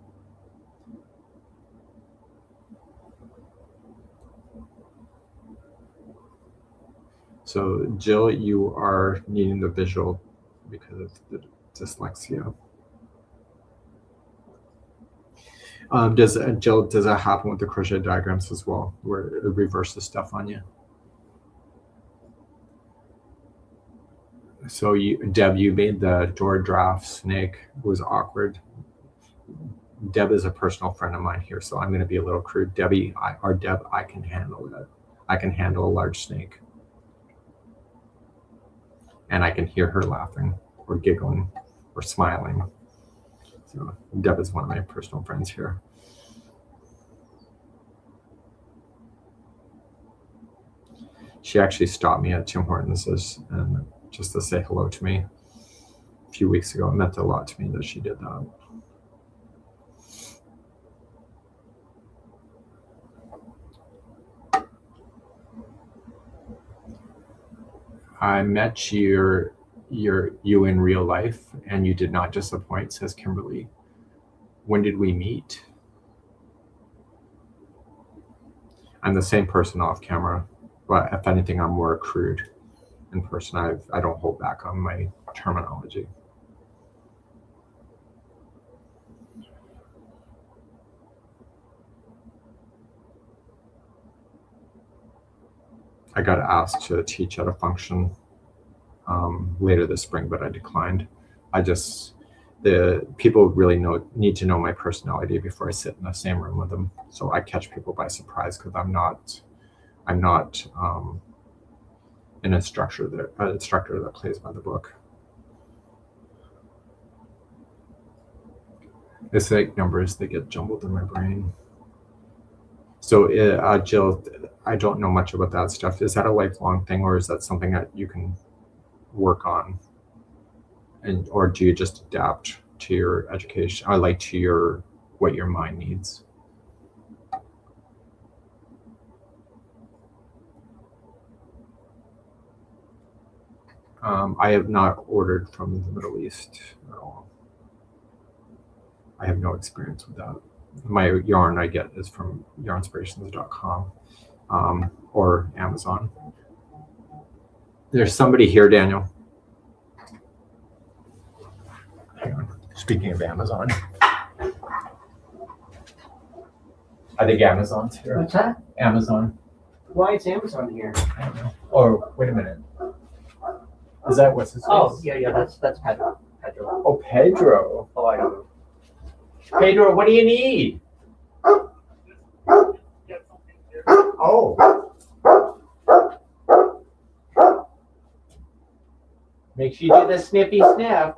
So Jill, you are needing the visual because of the dyslexia. Jill, does that happen with the crochet diagrams as well, where it reverses stuff on you? So Deb, you made the door draft snake. It was awkward. Deb is a personal friend of mine here, so I'm going to be a little crude. Deb, I can handle that. I can handle a large snake. And I can hear her laughing or giggling or smiling. So Deb is one of my personal friends here. She actually stopped me at Tim Hortons and just to say hello to me a few weeks ago. It meant a lot to me that she did that. I met you in real life and you did not disappoint, says Kimberly. When did we meet? I'm the same person off camera, but if anything, I'm more crude in person. I don't hold back on my terminology. I got asked to teach at a function later this spring, but I declined. The people really need to know my personality before I sit in the same room with them. So I catch people by surprise because I'm not an instructor that plays by the book. It's like numbers, they get jumbled in my brain. So Jill, I don't know much about that stuff. Is that a lifelong thing, or is that something that you can work on? Or do you just adapt to your education, or like to what your mind needs? I have not ordered from the Middle East at all. I have no experience with that. My yarn I get is from yarnspirations.com or Amazon. There's somebody here, Daniel. Hang on. Speaking of Amazon, I think Amazon's here. What's that? Amazon. Why is Amazon here? I don't know. Oh, wait a minute. Is that what's his face? Oh, yeah, that's Pedro. Oh, Pedro. Oh, I don't know. Pedro, what do you need? Oh. Make sure you do the sniffy sniff.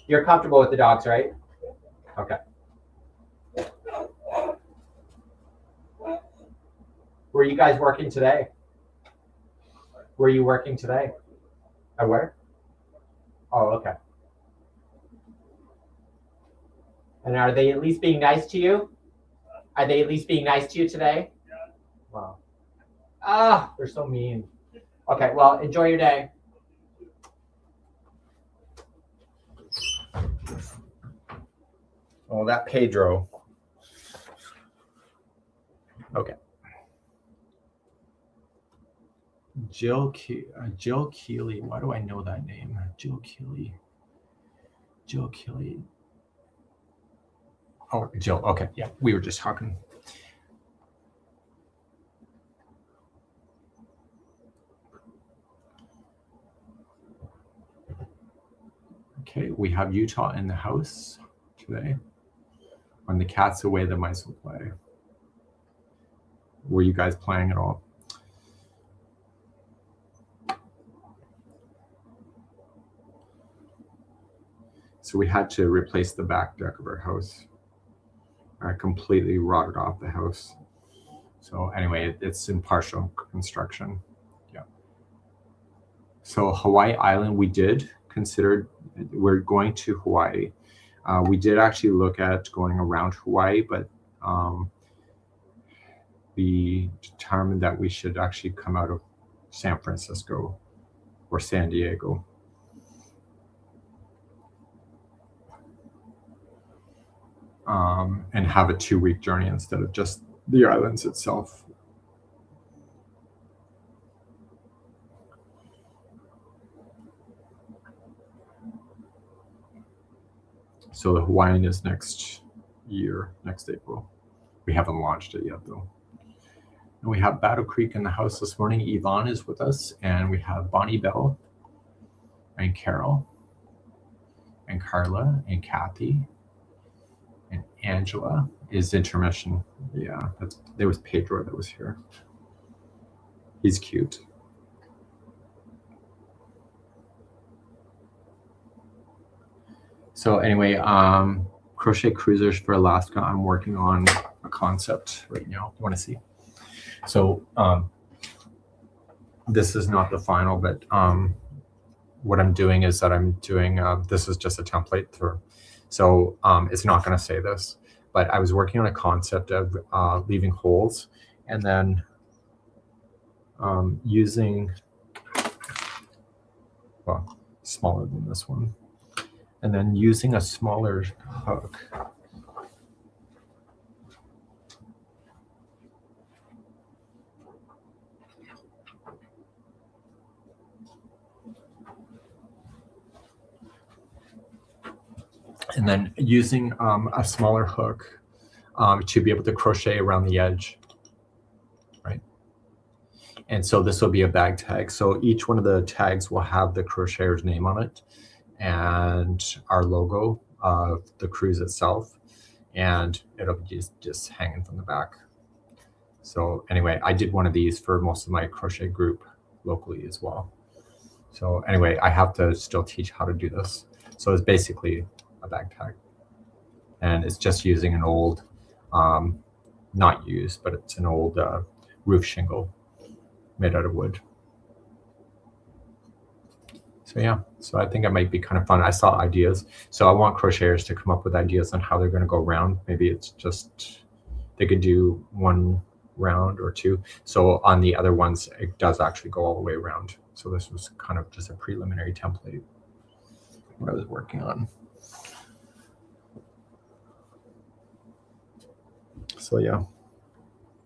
You're comfortable with the dogs, right? Okay. Were you guys working today? Were you working today? At where? Oh, okay. And are they at least being nice to you? Are they at least being nice to you today? Wow. Ah, they're so mean. Okay, well, enjoy your day. Oh, that Pedro. Okay. Jill Keeley. Why do I know that name? Jill Keeley. Jill Keeley. Oh, Jill. Okay, yeah, we were just talking. Okay, we have Utah in the house today. When the cat's away, the mice will play. Were you guys playing at all? So we had to replace the back deck of our house. I completely rotted off the house. So anyway, it's in partial construction. Yeah. So Hawaii Island, we did consider, we're going to Hawaii. We did actually look at going around Hawaii, but we determined that we should actually come out of San Francisco or San Diego. And have a 2-week journey instead of just the islands itself. So the Hawaiian is next year, next April. We haven't launched it yet though. And we have Battle Creek in the house this morning. Yvonne is with us, and we have Bonnie Bell and Carol and Carla and Kathy. And Angela is intermission. Yeah, there was Pedro that was here. He's cute. So anyway, crochet cruisers for Alaska. I'm working on a concept right now. You want to see? So this is not the final, but what I'm doing is that I'm doing, this is just a template for. So it's not going to say this, but I was working on a concept of leaving holes and then using, well, smaller than this one, and then using a smaller hook. And then using a smaller hook to be able to crochet around the edge, right? And so this will be a bag tag. So each one of the tags will have the crocheter's name on it and our logo of the cruise itself, and it'll be just hanging from the back. So anyway, I did one of these for most of my crochet group locally as well. So anyway, I have to still teach how to do this. So it's basically a bag tag, and it's just using an old, not used, but it's an old roof shingle made out of wood. So yeah, so I think it might be kind of fun. I saw ideas, so I want crocheters to come up with ideas on how they're going to go around. Maybe it's just they could do one round or two. So on the other ones, it does actually go all the way around. So this was kind of just a preliminary template what I was working on. So yeah,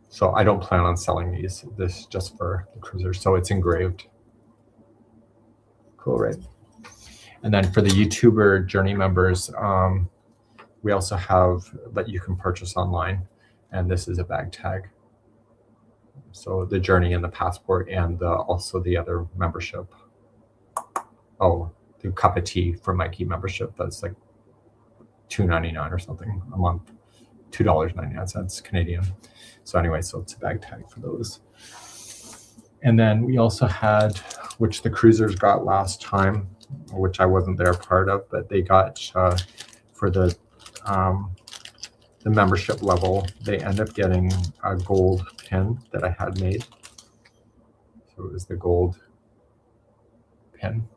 so I don't plan on selling these. This is just for the cruisers. So it's engraved. Cool, right? And then for the YouTuber Journey members, we also have that you can purchase online, and this is a bag tag. So the Journey and the Passport, and also the other membership. Oh, the cup of tea for Mikey membership. That's like $2.99 or something a month. $2.99 Canadian. So anyway, so it's a bag tag for those. And then we also had, which the cruisers got last time, which I wasn't there part of, but they got for the membership level, they end up getting a gold pin that I had made. So it was the gold pin.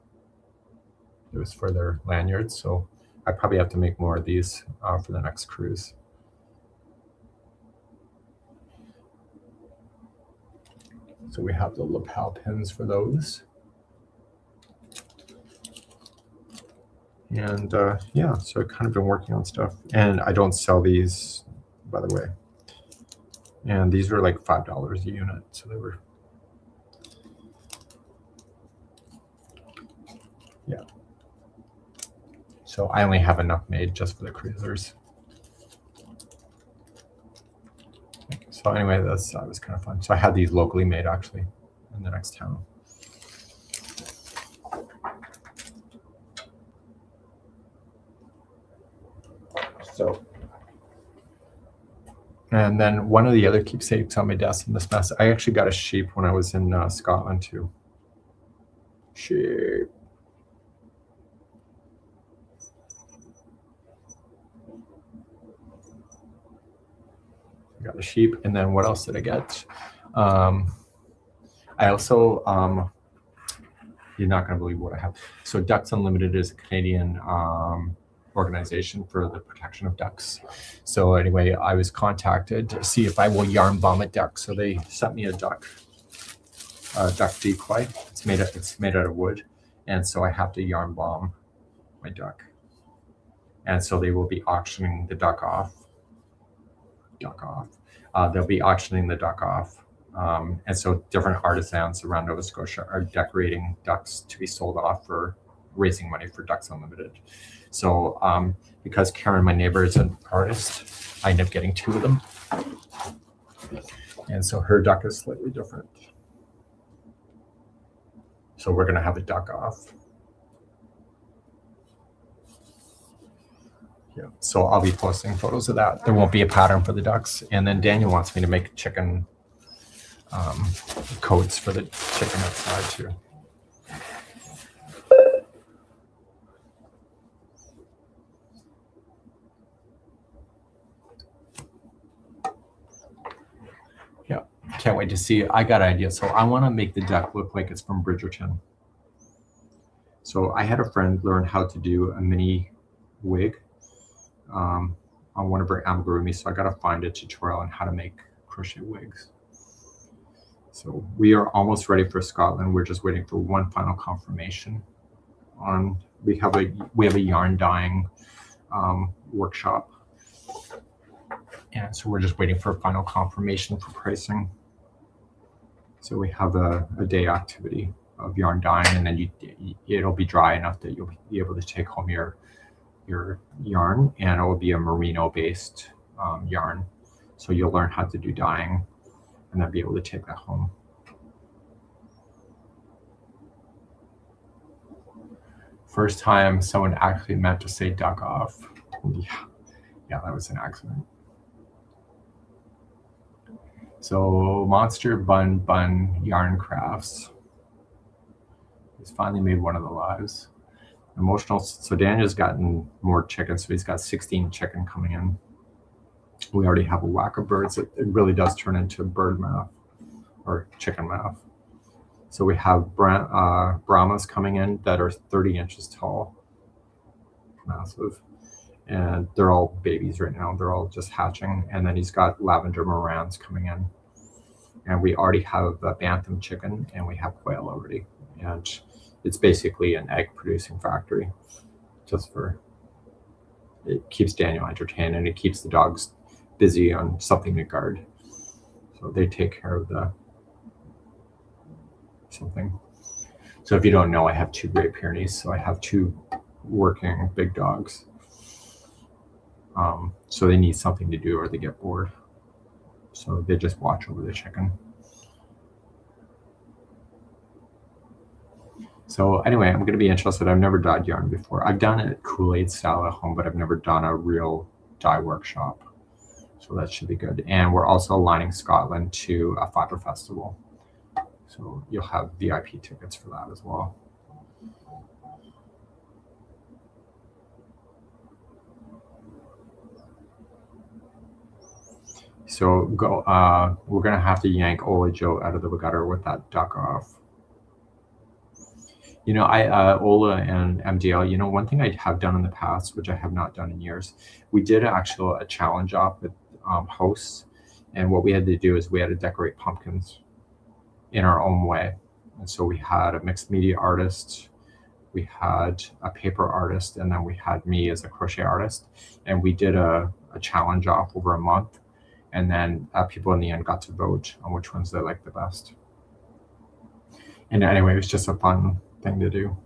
It was for their lanyards. So I probably have to make more of these for the next cruise. So we have the lapel pins for those. And yeah, so I've kind of been working on stuff. And I don't sell these, by the way. And these were like $5 a unit. So they were, yeah. So I only have enough made just for the cruisers. So anyway, that was kind of fun. So I had these locally made actually in the next town. So, and then one of the other keepsakes on my desk in this mess, I actually got a sheep when I was in Scotland too. Sheep. I got a sheep, and then what else did I get? I also, you're not going to believe what I have. So Ducks Unlimited is a Canadian organization for the protection of ducks. So anyway, I was contacted to see if I will yarn bomb a duck. So they sent me a duck decoy. It's made out of wood, and so I have to yarn bomb my duck. And so they will be auctioning the duck off. They'll be auctioning the duck off. And so different artisans around Nova Scotia are decorating ducks to be sold off for raising money for Ducks Unlimited. So because Karen, my neighbor, is an artist, I end up getting 2 of them. And so her duck is slightly different. So we're going to have a duck off. Yeah, so I'll be posting photos of that. There won't be a pattern for the ducks. And then Daniel wants me to make chicken coats for the chicken outside too. Yeah, can't wait to see it. I got an idea. So I want to make the duck look like it's from Bridgerton. So I had a friend learn how to do a mini wig on one of her amigurumi, so I got to find a tutorial on how to make crochet wigs. So we are almost ready for Scotland. We're just waiting for one final confirmation on. We have a yarn dyeing workshop, and so we're just waiting for a final confirmation for pricing. So we have a day activity of yarn dyeing, and then it'll be dry enough that you'll be able to take home your yarn, and it will be a merino based yarn. So you'll learn how to do dyeing and then be able to take that home. First time someone actually meant to say duck off. Yeah, that was an accident. So Monster Bun Yarn Crafts. He's finally made one of the lives. Emotional. So Daniel's gotten more chicken, so he's got 16 chicken coming in. We already have a whack of birds. It really does turn into bird math or chicken math. So we have Brahmas coming in that are 30 inches tall, massive, and they're all babies right now. They're all just hatching. And then he's got lavender Morans coming in, and we already have a bantam chicken, and we have quail already, and it's basically an egg producing factory. Just for, it keeps Daniel entertained, and it keeps the dogs busy on something to guard. So they take care of the something. So if you don't know, I have 2 Great Pyrenees. So I have 2 working big dogs. So they need something to do or they get bored. So they just watch over the chicken. So anyway, I'm going to be interested. I've never dyed yarn before. I've done it Kool-Aid style at home, but I've never done a real dye workshop. So that should be good. And we're also aligning Scotland to a fiber festival. So you'll have VIP tickets for that as well. So we're gonna have to yank Ola Joe out of the gutter with that duck off. You know, Ola and MDL, you know, one thing I have done in the past, which I have not done in years, we did actually a challenge off with hosts. And what we had to do is we had to decorate pumpkins in our own way. And so we had a mixed media artist, we had a paper artist, and then we had me as a crochet artist. And we did a challenge off over a month. And then people in the end got to vote on which ones they liked the best. And anyway, it was just a fun thing to do.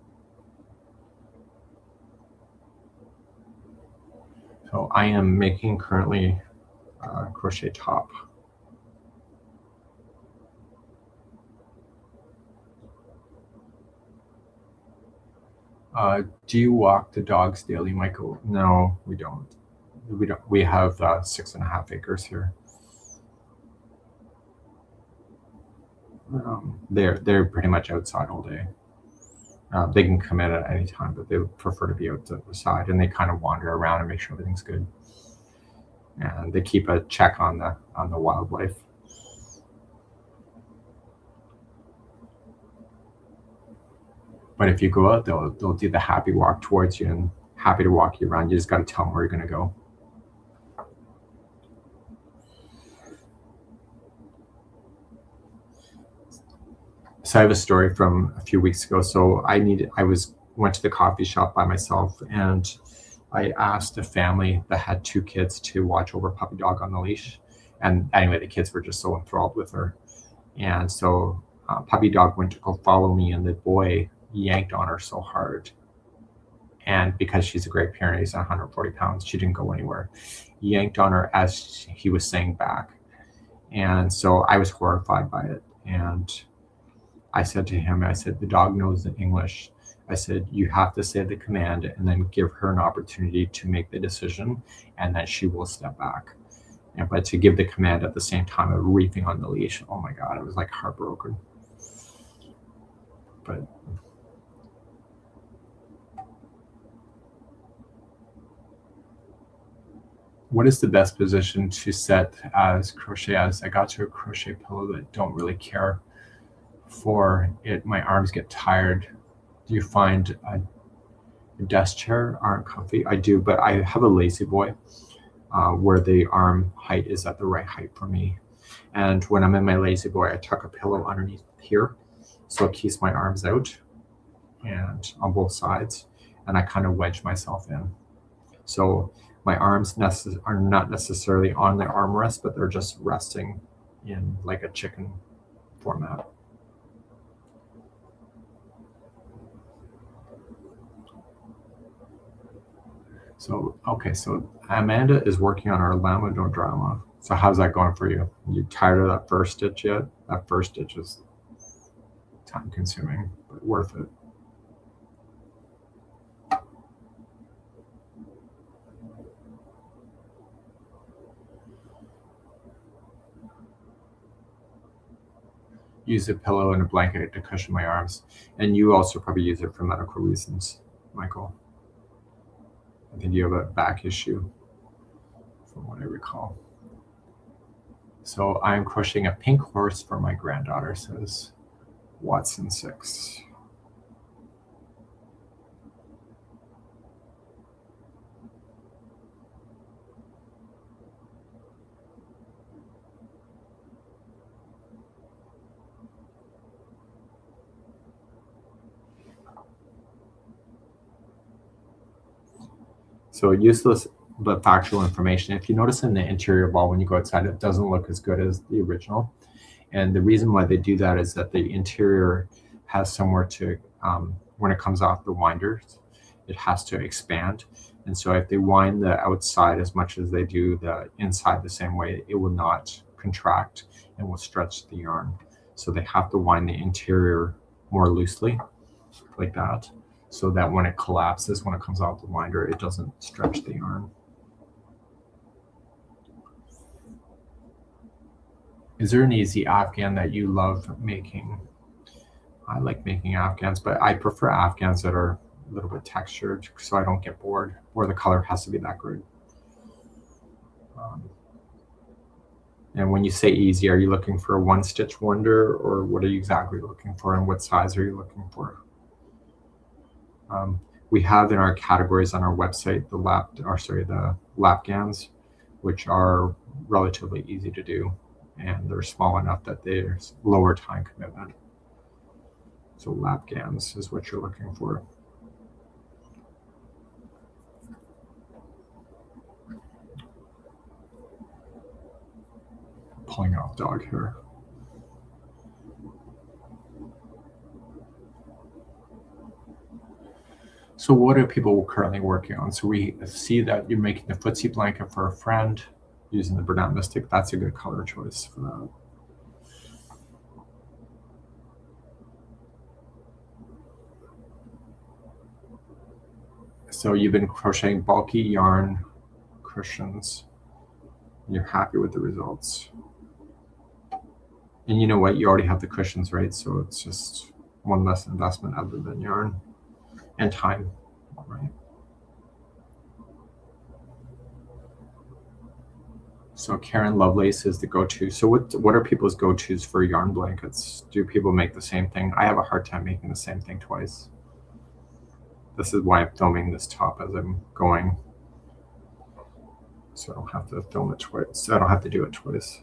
So I am making currently a crochet top. Do you walk the dogs daily, Michael? No, we don't. We have 6.5 acres here. They're pretty much outside all day. They can come in at any time, but they prefer to be outside, and they kind of wander around and make sure everything's good. And they keep a check on the wildlife. But if you go out, they'll do the happy walk towards you and happy to walk you around. You just got to tell them where you're going to go. So I have a story from a few weeks ago. So went to the coffee shop by myself, and I asked a family that had 2 kids to watch over Puppy Dog on the leash. And anyway, the kids were just so enthralled with her. And so Puppy Dog went to go follow me, and the boy yanked on her so hard. And because she's a Great Pyrenees, 140 pounds, she didn't go anywhere. He yanked on her as he was saying back. And so I was horrified by it. And I said to him, the dog knows the English. I said, you have to say the command and then give her an opportunity to make the decision, and then she will step back. But to give the command at the same time of reefing on the leash, oh my God, it was like heartbroken. But what is the best position to set as crochet? As I got to a crochet pillow that don't really care for it, my arms get tired. Do you find a desk chair aren't comfy? I do, but I have a lazy boy where the arm height is at the right height for me. And when I'm in my lazy boy, I tuck a pillow underneath here, so it keeps my arms out and on both sides, and I kind of wedge myself in. So my arms are not necessarily on the armrest, but they're just resting in like a chicken format. So, okay, so Amanda is working on our Llama No Drama. So how's that going for you? You tired of that first stitch yet? That first stitch is time consuming, but worth it. Use a pillow and a blanket to cushion my arms. And you also probably use it for medical reasons, Michael. I think you have a back issue, from what I recall. So I'm crocheting a pink horse for my granddaughter, says Watson 6. So useless but factual information. If you notice in the interior ball when you go outside, it doesn't look as good as the original. And the reason why they do that is that the interior has somewhere to, when it comes off the winders, it has to expand. And so if they wind the outside as much as they do the inside the same way, it will not contract and will stretch the yarn. So they have to wind the interior more loosely, like that, so that when it collapses, when it comes out the winder, it doesn't stretch the yarn. Is there an easy Afghan that you love making? I like making Afghans, but I prefer Afghans that are a little bit textured so I don't get bored, or the color has to be that good. And when you say easy, are you looking for a one stitch wonder, or what are you exactly looking for, and what size are you looking for? We have in our categories on our website the lap gowns, which are relatively easy to do, and they're small enough that there's lower time commitment. So lap gowns is what you're looking for. Pulling off dog here. So what are people currently working on? So we see that you're making the footsie blanket for a friend using the Bernat Mystic. That's a good color choice for that. So you've been crocheting bulky yarn cushions. And you're happy with the results. And you know what? You already have the cushions, right? So it's just one less investment other than yarn and time, right? So Karen Lovelace is the go-to. So what are people's go-tos for yarn blankets? Do people make the same thing? I have a hard time making the same thing twice. This is why I'm filming this top as I'm going, so I don't have to film it twice. I don't have to do it twice.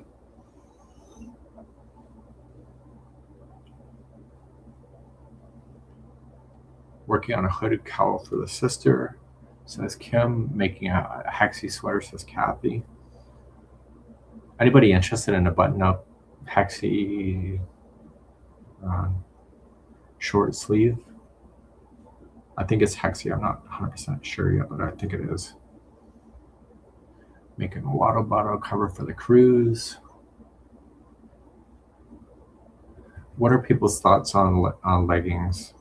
Working on a hooded cowl for the sister, says Kim. Making a hexie sweater, says Kathy. Anybody interested in a button-up hexie short sleeve? I think it's hexie. I'm not 100% sure yet, but I think it is. Making a waddle bottle cover for the cruise. What are people's thoughts on leggings?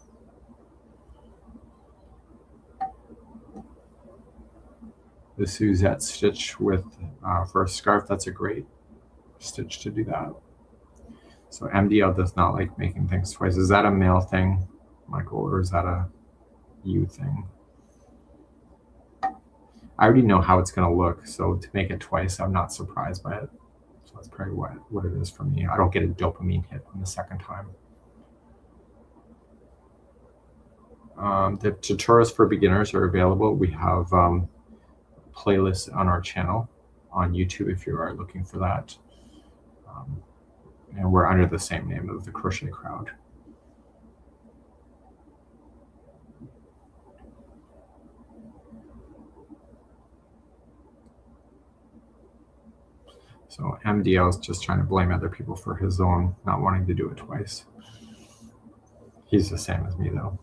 The Suzette stitch with for a scarf, that's a great stitch to do that. So MDL does not like making things twice. Is that a male thing, Michael, or is that a you thing? I already know how it's going to look, so to make it twice, I'm not surprised by it. So that's probably what it is for me. I don't get a dopamine hit on the second time. The tutorials for beginners are available. We have playlists on our channel on YouTube if you are looking for that. And we're under the same name of the Crochet Crowd. So MDL is just trying to blame other people for his own not wanting to do it twice. He's the same as me though.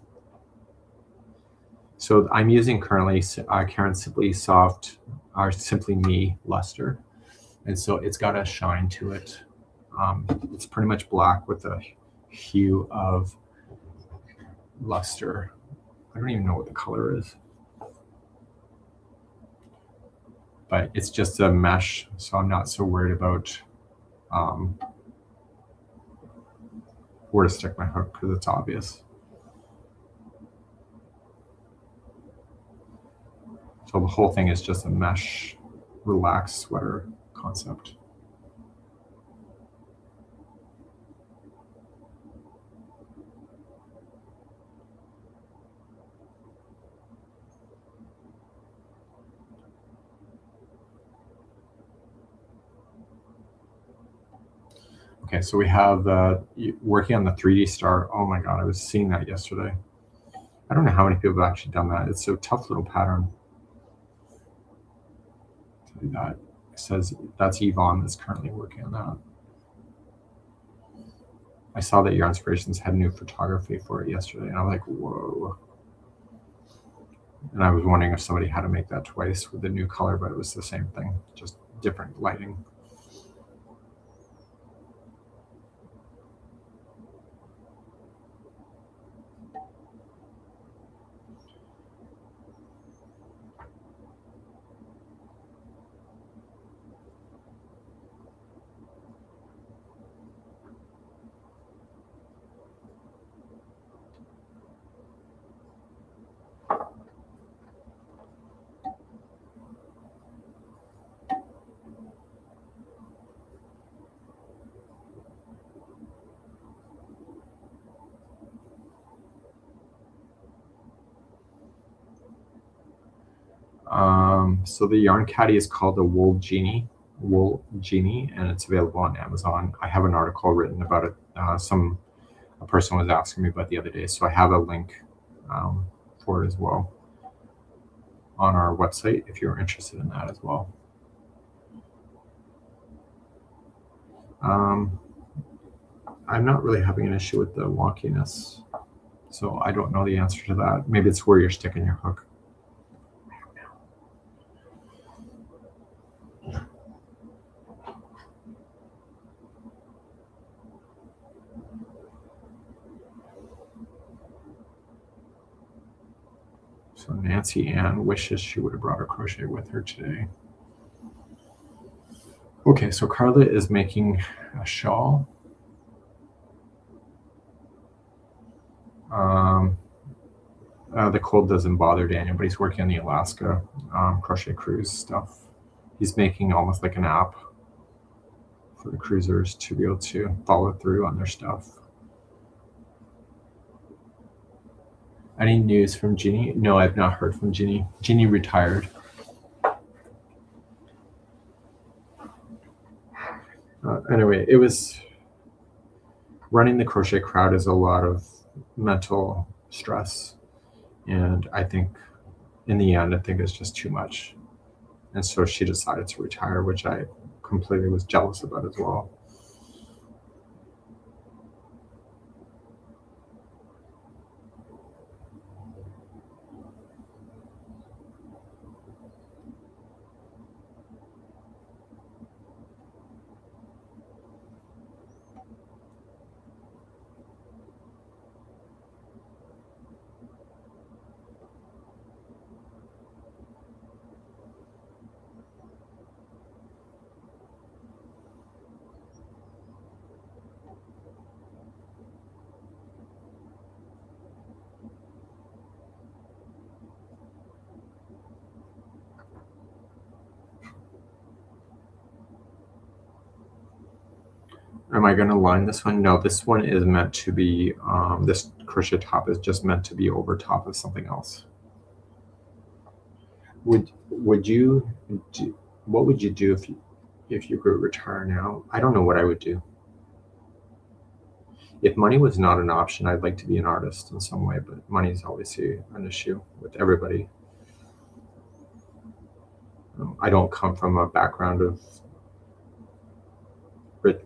So I'm using currently Karen Simply Soft, or Simply Me luster. And so it's got a shine to it. It's pretty much black with a hue of luster. I don't even know what the color is. But it's just a mesh, so I'm not so worried about where to stick my hook because it's obvious. So the whole thing is just a mesh, relaxed sweater concept. Okay, so we have working on the 3D star. Oh my God, I was seeing that yesterday. I don't know how many people have actually done that. It's a tough little pattern. That it says that's Yvonne that's currently working on that. I saw that Yarn Inspirations had new photography for it yesterday, and I'm like, whoa. And I was wondering if somebody had to make that twice with the new color, but it was the same thing, just different lighting. So the yarn caddy is called the Wool Genie, and it's available on Amazon. I have an article written about it. A person was asking me about the other day, so I have a link for it as well on our website if you're interested in that as well. I'm not really having an issue with the wonkiness, so I don't know the answer to that. Maybe it's where you're sticking your hook. So Nancy Ann wishes she would have brought her crochet with her today. Okay, so Carla is making a shawl. The cold doesn't bother Daniel, but he's working on the Alaska crochet cruise stuff. He's making almost like an app for the cruisers to be able to follow through on their stuff. Any news from Jeannie? No, I've not heard from Jeannie. Jeannie retired. Anyway, it was running the crochet crowd is a lot of mental stress. And I think in the end, I think it's just too much. And so she decided to retire, which I completely was jealous about as well. Am I going to line this one? No, this one is meant to be, this crochet top is just meant to be over top of something else. What would you do if you could retire now? I don't know what I would do. If money was not an option, I'd like to be an artist in some way, but money is obviously an issue with everybody. I don't come from a background of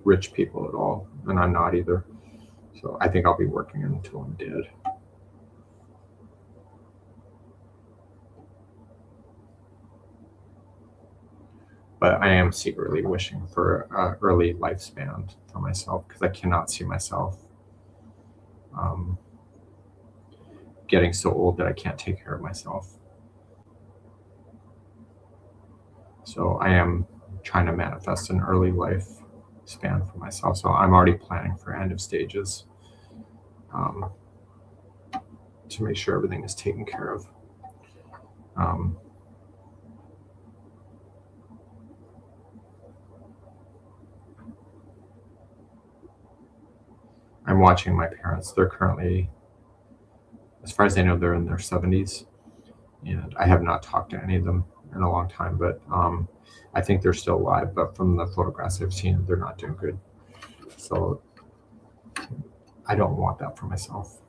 rich people at all, and I'm not either. So I think I'll be working until I'm dead. But I am secretly wishing for an early lifespan for myself because I cannot see myself getting so old that I can't take care of myself. So I am trying to manifest an early life span for myself. So I'm already planning for end of stages to make sure everything is taken care of. I'm watching my parents. They're currently, as far as I know, they're in their 70s. And I have not talked to any of them in a long time, but I think they're still alive. But from the photographs I've seen, they're not doing good. So I don't want that for myself.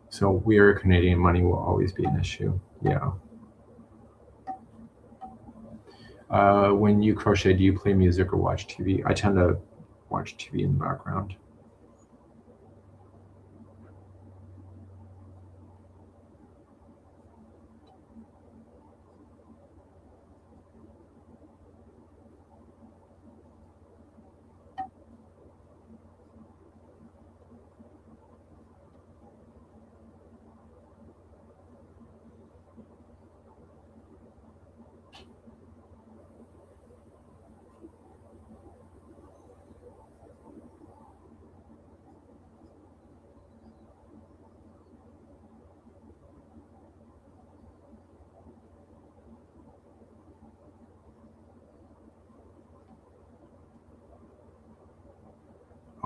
So we are Canadian, money will always be an issue. Yeah. When you crochet, do you play music or watch TV? I tend to watch TV in the background.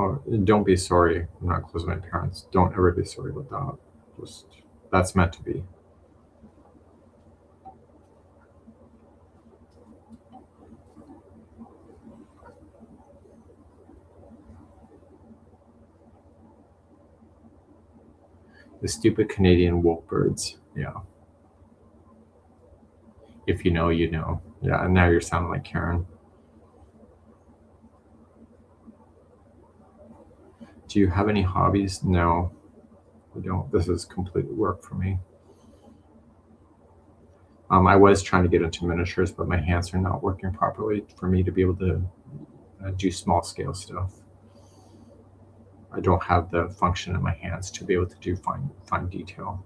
Oh, and don't be sorry. I'm not close to my parents. Don't ever be sorry about that. Just that's meant to be. The stupid Canadian woke birds. Yeah. If you know, you know. Yeah, and now you're sounding like Karen. Do you have any hobbies? No, I don't. This is complete work for me. I was trying to get into miniatures, but my hands are not working properly for me to be able to do small scale stuff. I don't have the function in my hands to be able to do fine detail.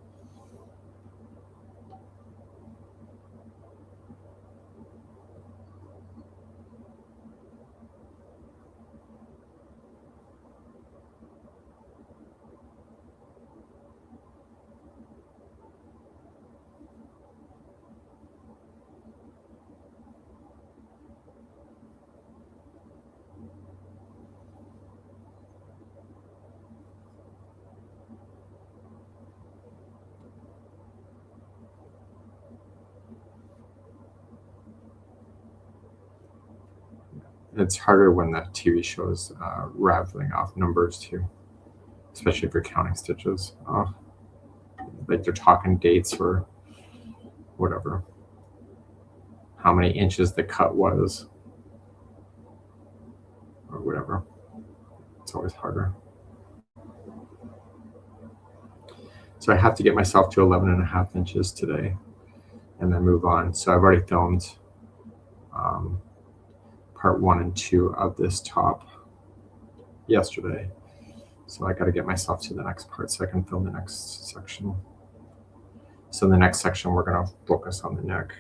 It's harder when the TV show is rattling off numbers too, especially if you're counting stitches. Like they're talking dates or whatever. How many inches the cut was or whatever. It's always harder. So I have to get myself to 11.5 inches today and then move on. So I've already filmed part 1 and 2 of this top yesterday. So I got to get myself to the next part so I can film the next section. So in the next section, we're going to focus on the neck.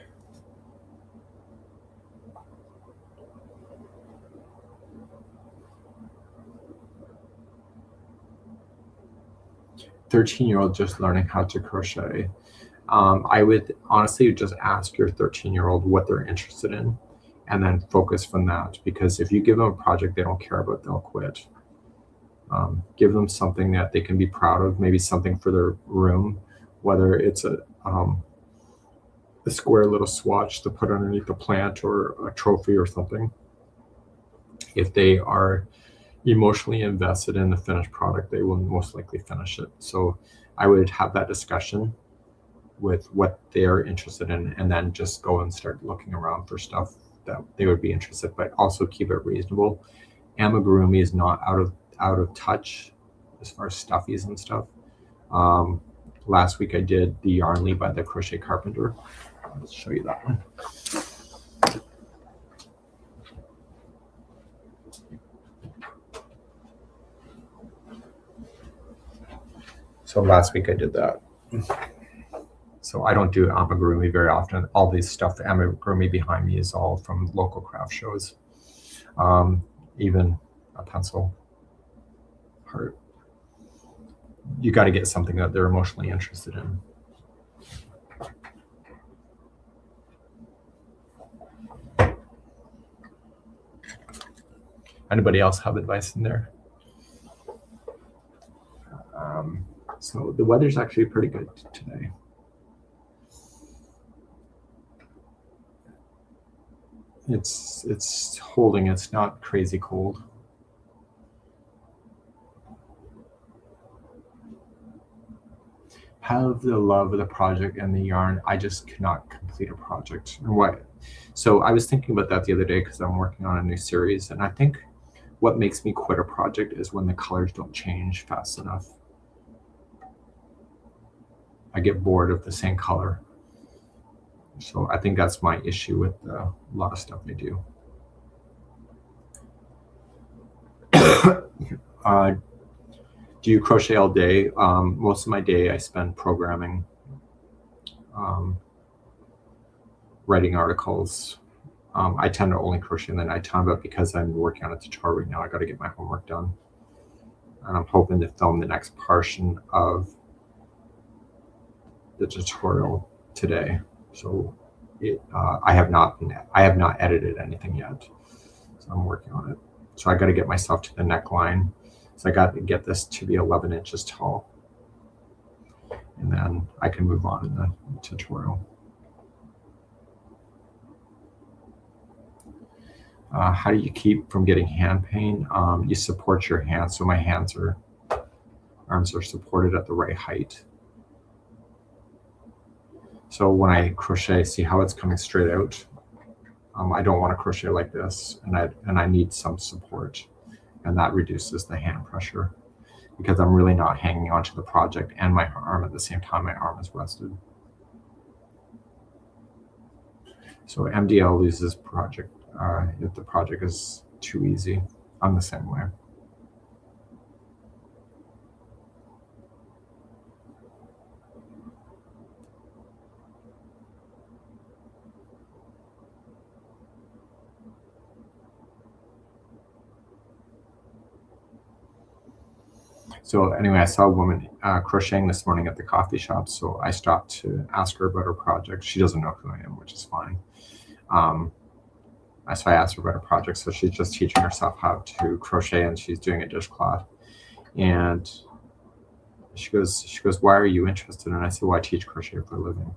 "13-year-old just learning how to crochet." I would honestly just ask your 13-year-old what they're interested in and then focus from that, because if you give them a project they don't care about, they'll quit. Give them something that they can be proud of, maybe something for their room, whether it's a square little swatch to put underneath a plant or a trophy or something. If they are emotionally invested in the finished product, they will most likely finish it. So I would have that discussion with what they're interested in and then just go and start looking around for stuff that they would be interested, but also keep it reasonable. Amigurumi is not out of touch as far as stuffies and stuff. Last week I did the Yarnly by the Crochet Carpenter. I'll show you that one. So last week I did that. So I don't do amigurumi very often. All these stuff, amigurumi behind me is all from local craft shows. Even a pencil heart. You got to get something that they're emotionally interested in. Anybody else have advice in there? So the weather's actually pretty good today. It's holding. It's not crazy cold. Have the love of the project and the yarn. I just cannot complete a project. Why? So I was thinking about that the other day because I'm working on a new series, and I think what makes me quit a project is when the colors don't change fast enough. I get bored of the same color. So I think that's my issue with a lot of stuff I do. Do you crochet all day? Most of my day I spend programming, writing articles. I tend to only crochet in the nighttime, but because I'm working on a tutorial right now, I got to get my homework done. And I'm hoping to film the next portion of the tutorial today. So I have not edited anything yet. So I'm working on it. So I got to get myself to the neckline. So I got to get this to be 11 inches tall. And then I can move on in the tutorial. How do you keep from getting hand pain? You support your hands. So my arms are supported at the right height. So when I crochet, see how it's coming straight out? I don't want to crochet like this, and I need some support, and that reduces the hand pressure because I'm really not hanging onto the project and my arm at the same time. My arm is rested. So MDL loses project if the project is too easy. I'm the same way. So anyway, I saw a woman crocheting this morning at the coffee shop. So I stopped to ask her about her project. She doesn't know who I am, which is fine. So I asked her about her project. So she's just teaching herself how to crochet, and she's doing a dishcloth. And she goes, why are you interested? And I said, well, I teach crochet for a living.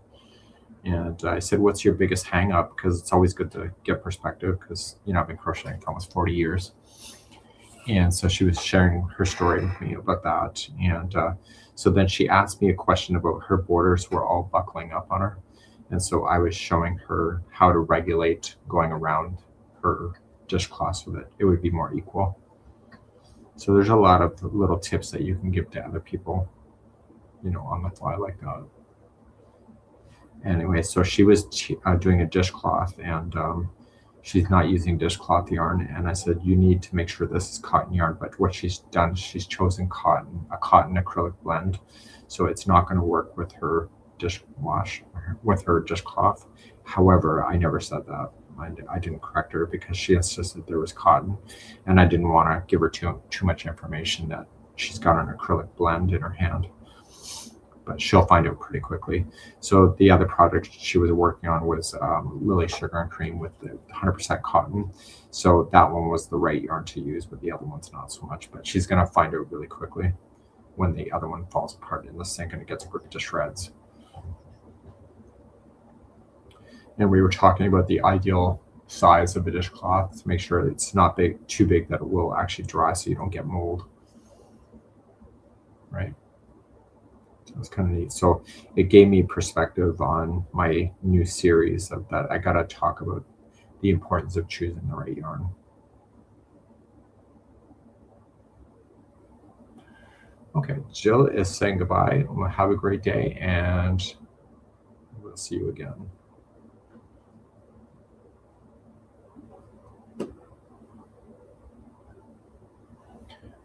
And I said, what's your biggest hang up? Because it's always good to get perspective because, I've been crocheting for almost 40 years. And so she was sharing her story with me about that. And so then she asked me a question about her borders were all buckling up on her. And so I was showing her how to regulate going around her dishcloth so that it would be more equal. So there's a lot of little tips that you can give to other people, on the fly like that. Anyway, so she was doing a dishcloth, and she's not using dishcloth yarn. And I said, you need to make sure this is cotton yarn. But what she's done, she's chosen a cotton acrylic blend. So it's not going to work with her with her dishcloth. However, I never said that. I didn't correct her because she insisted there was cotton, and I didn't want to give her too much information that she's got an acrylic blend in her hand. But she'll find out pretty quickly. So the other project she was working on was Lily Sugar and Cream with the 100% cotton. So that one was the right yarn to use, but the other one's not so much. But she's going to find out really quickly when the other one falls apart in the sink and it gets ripped to shreds. And we were talking about the ideal size of a dishcloth to make sure it's not too big that it will actually dry so you don't get mold. Right? It's kind of neat. So it gave me perspective on my new series of that. I got to talk about the importance of choosing the right yarn. Okay, Jill is saying goodbye. Have a great day, and we'll see you again.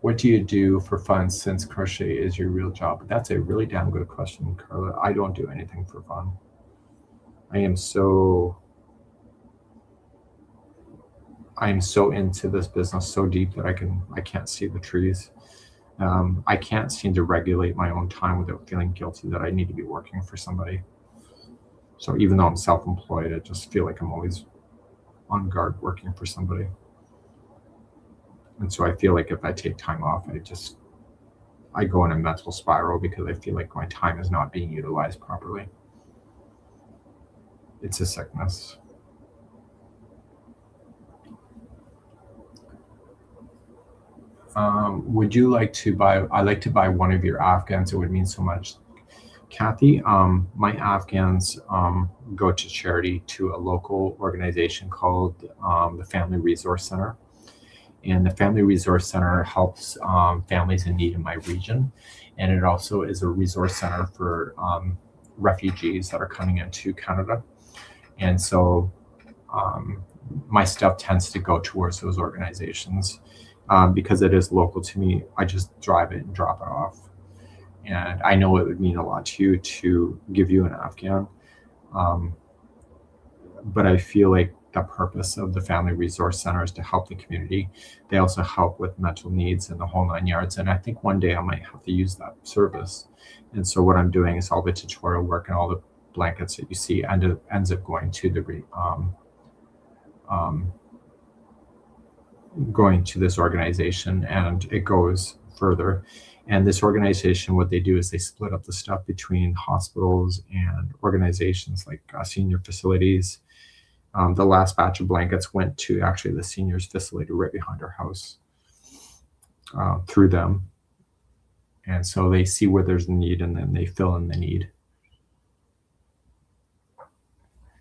What do you do for fun since crochet is your real job? That's a really damn good question, Carla. I don't do anything for fun. I am so into this business so deep that I can't see the trees. I can't seem to regulate my own time without feeling guilty that I need to be working for somebody. So even though I'm self-employed, I just feel like I'm always on guard working for somebody. And so I feel like if I take time off, I go in a mental spiral because I feel like my time is not being utilized properly. It's a sickness. Would you like to buy? I like to buy one of your Afghans. It would mean so much. Kathy, my Afghans go to charity to a local organization called the Family Resource Center. And the Family Resource Center helps families in need in my region. And it also is a resource center for refugees that are coming into Canada. And so my stuff tends to go towards those organizations because it is local to me. I just drive it and drop it off. And I know it would mean a lot to you to give you an Afghan. But I feel like the purpose of the Family Resource Center is to help the community. They also help with mental needs and the whole 9 yards. And I think one day I might have to use that service. And so what I'm doing is all the tutorial work and all the blankets that you see ends up going to the going to this organization, and it goes further. And this organization, what they do is they split up the stuff between hospitals and organizations like senior facilities. The last batch of blankets went to actually the seniors facility right behind our house through them. And so they see where there's a need and then they fill in the need.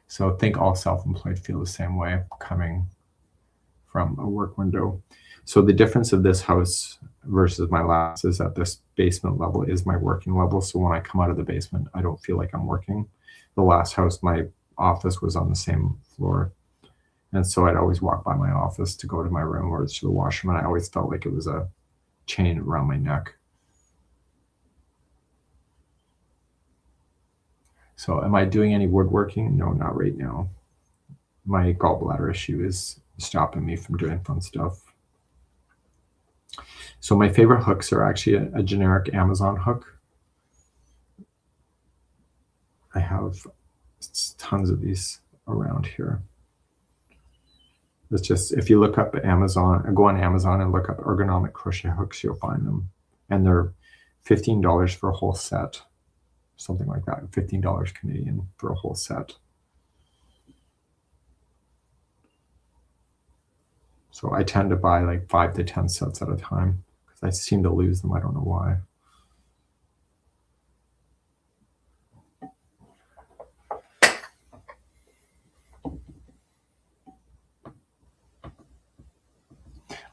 So I think all self-employed feel the same way coming from a work window. So the difference of this house versus my last is that this basement level is my working level. So when I come out of the basement, I don't feel like I'm working. The last house, my office was on the same floor. And so I'd always walk by my office to go to my room or to the washroom. And I always felt like it was a chain around my neck. So am I doing any woodworking? No, not right now. My gallbladder issue is stopping me from doing fun stuff. So my favorite hooks are actually a generic Amazon hook. I have tons of these around here. It's just, if you look up Amazon, go on Amazon and look up ergonomic crochet hooks, you'll find them. And they're $15 for a whole set. Something like that, $15 Canadian for a whole set. So I tend to buy like 5 to 10 sets at a time because I seem to lose them. I don't know why.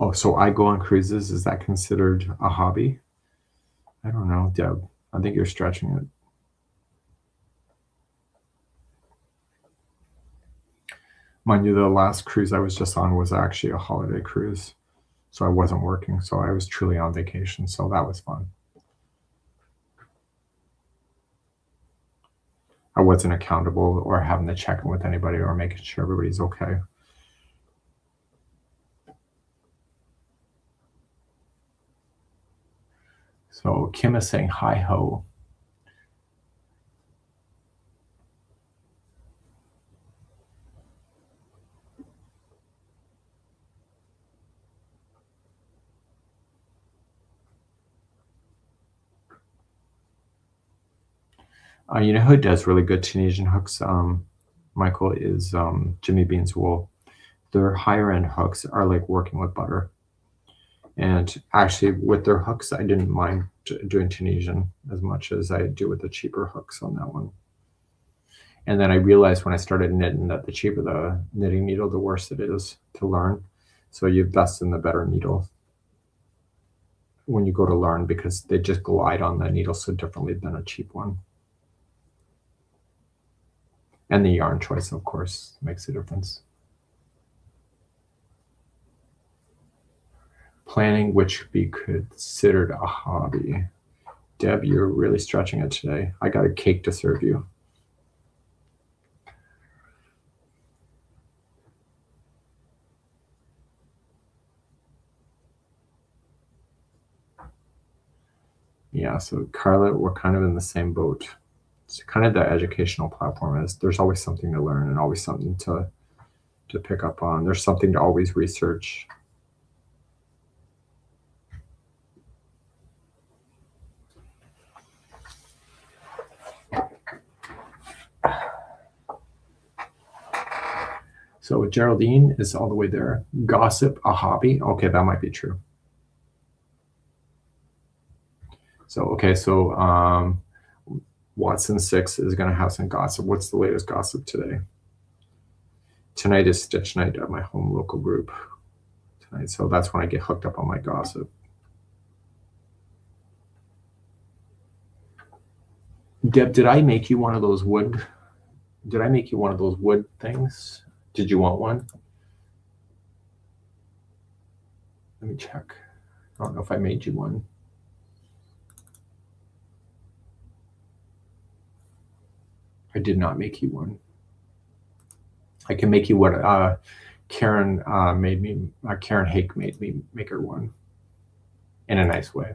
Oh, so I go on cruises. Is that considered a hobby? I don't know, Deb. I think you're stretching it. Mind you, the last cruise I was just on was actually a holiday cruise. So I wasn't working. So I was truly on vacation. So that was fun. I wasn't accountable or having to check in with anybody or making sure everybody's okay. So Kim is saying hi ho. You know who does really good Tunisian hooks, Michael, is Jimmy Bean's Wool. Their higher end hooks are like working with butter. And actually with their hooks, I didn't mind doing Tunisian as much as I do with the cheaper hooks on that one. And then I realized when I started knitting that the cheaper the knitting needle, the worse it is to learn. So you invest in the better needle when you go to learn because they just glide on the needle so differently than a cheap one. And the yarn choice, of course, makes a difference. Planning which could be considered a hobby. Deb, you're really stretching it today. I got a cake to serve you. Yeah, so Carla, we're kind of in the same boat. It's kind of the educational platform is there's always something to learn and always something to pick up on. There's something to always research. So Geraldine is all the way there. Gossip, a hobby? Okay, that might be true. So, okay, so Watson 6 is going to have some gossip. What's the latest gossip today? Tonight is Stitch Night at my home local group tonight. So that's when I get hooked up on my gossip. Deb, did I make you one of those wood? Did I make you one of those wood things? Did you want one? Let me check. I don't know if I made you one. I did not make you one. I can make you what Karen made me. Karen Hake made me make her one in a nice way.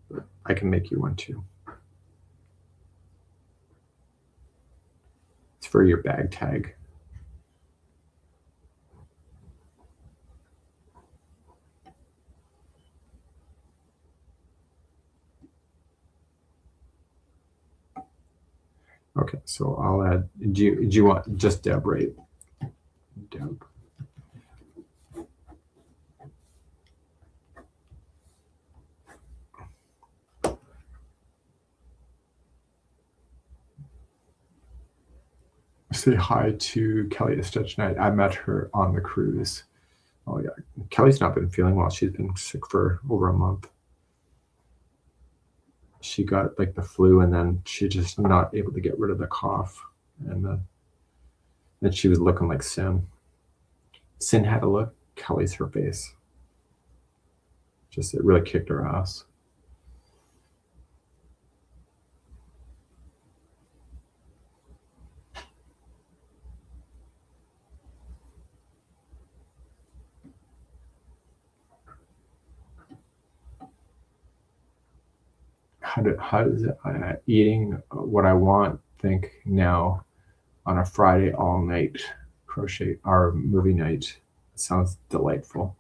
But I can make you one too. It's for your bag tag. Okay, so I'll add, do you want just Deb, right? Deb. Say hi to Kelly at Stitch Night. I met her on the cruise. Oh yeah, Kelly's not been feeling well. She's been sick for over a month. She got like the flu, and then she just not able to get rid of the cough, and then she was looking like Sin. Sin had a look. Kelly's her face. Just it really kicked her ass. How does eating what I want think now on a Friday all night crochet or movie night? It sounds delightful.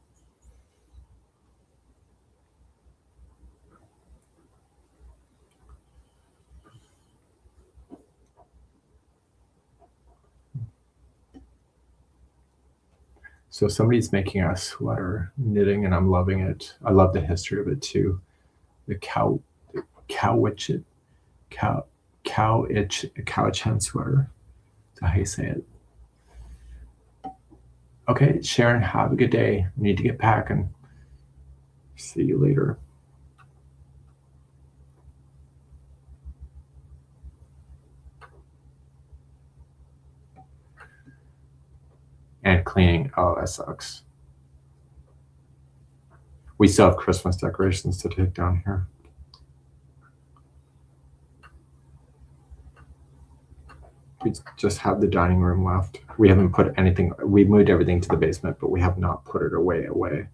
So somebody's making a sweater knitting, and I'm loving it. I love the history of it too. The Cowichan sweater. That's how you say it. Okay, Sharon, have a good day. I need to get packing. See you later. And cleaning. Oh, that sucks. We still have Christmas decorations to take down here. We just have the dining room left. We haven't put anything, we moved everything to the basement, but we have not put it away. We're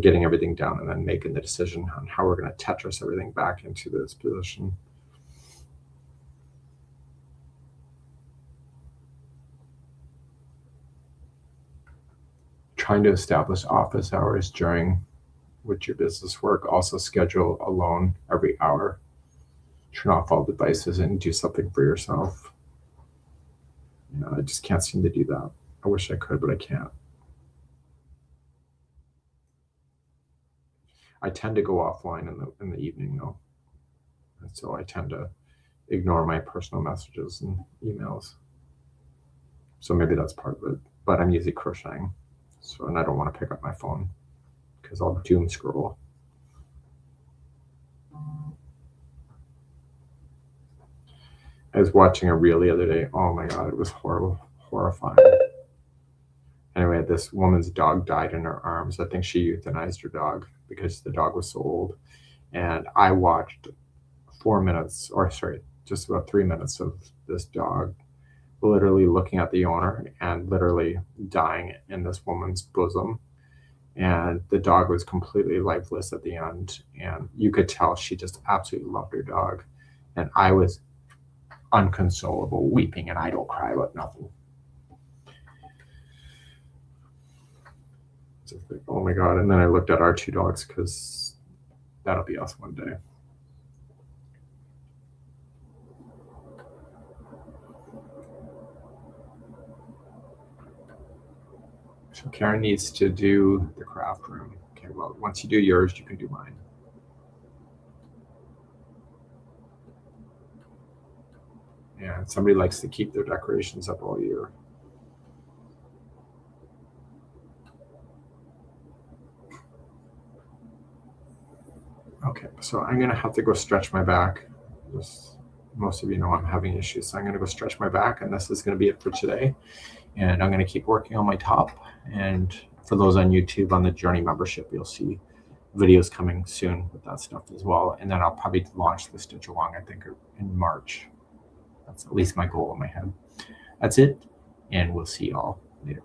getting everything down and then making the decision on how we're going to Tetris everything back into this position. Trying to establish office hours during which your business work. Also schedule alone every hour. Turn off all devices and do something for yourself. I just can't seem to do that. I wish I could, but I can't. I tend to go offline in the evening though. And so I tend to ignore my personal messages and emails. So maybe that's part of it. But I'm usually crocheting. And I don't want to pick up my phone because I'll doom scroll. I was watching a reel the other day. Oh my God, it was horrifying. Anyway, this woman's dog died in her arms. I think she euthanized her dog because the dog was so old. And I watched just about 3 minutes of this dog literally looking at the owner and literally dying in this woman's bosom. And the dog was completely lifeless at the end. And you could tell she just absolutely loved her dog. And I was unconsolable, weeping, and I don't cry about nothing. Just like, oh my God. And then I looked at our 2 dogs because that'll be us one day. So Karen needs to do the craft room. Okay, well, once you do yours, you can do mine. And somebody likes to keep their decorations up all year. Okay, so I'm gonna have to go stretch my back. Most of you know I'm having issues, so I'm gonna go stretch my back, and this is gonna be it for today. And I'm gonna keep working on my top. And for those on YouTube, on the Journey membership, you'll see videos coming soon with that stuff as well. And then I'll probably launch the Stitch Along, I think, in March. That's at least my goal in my head. That's it, and we'll see y'all later.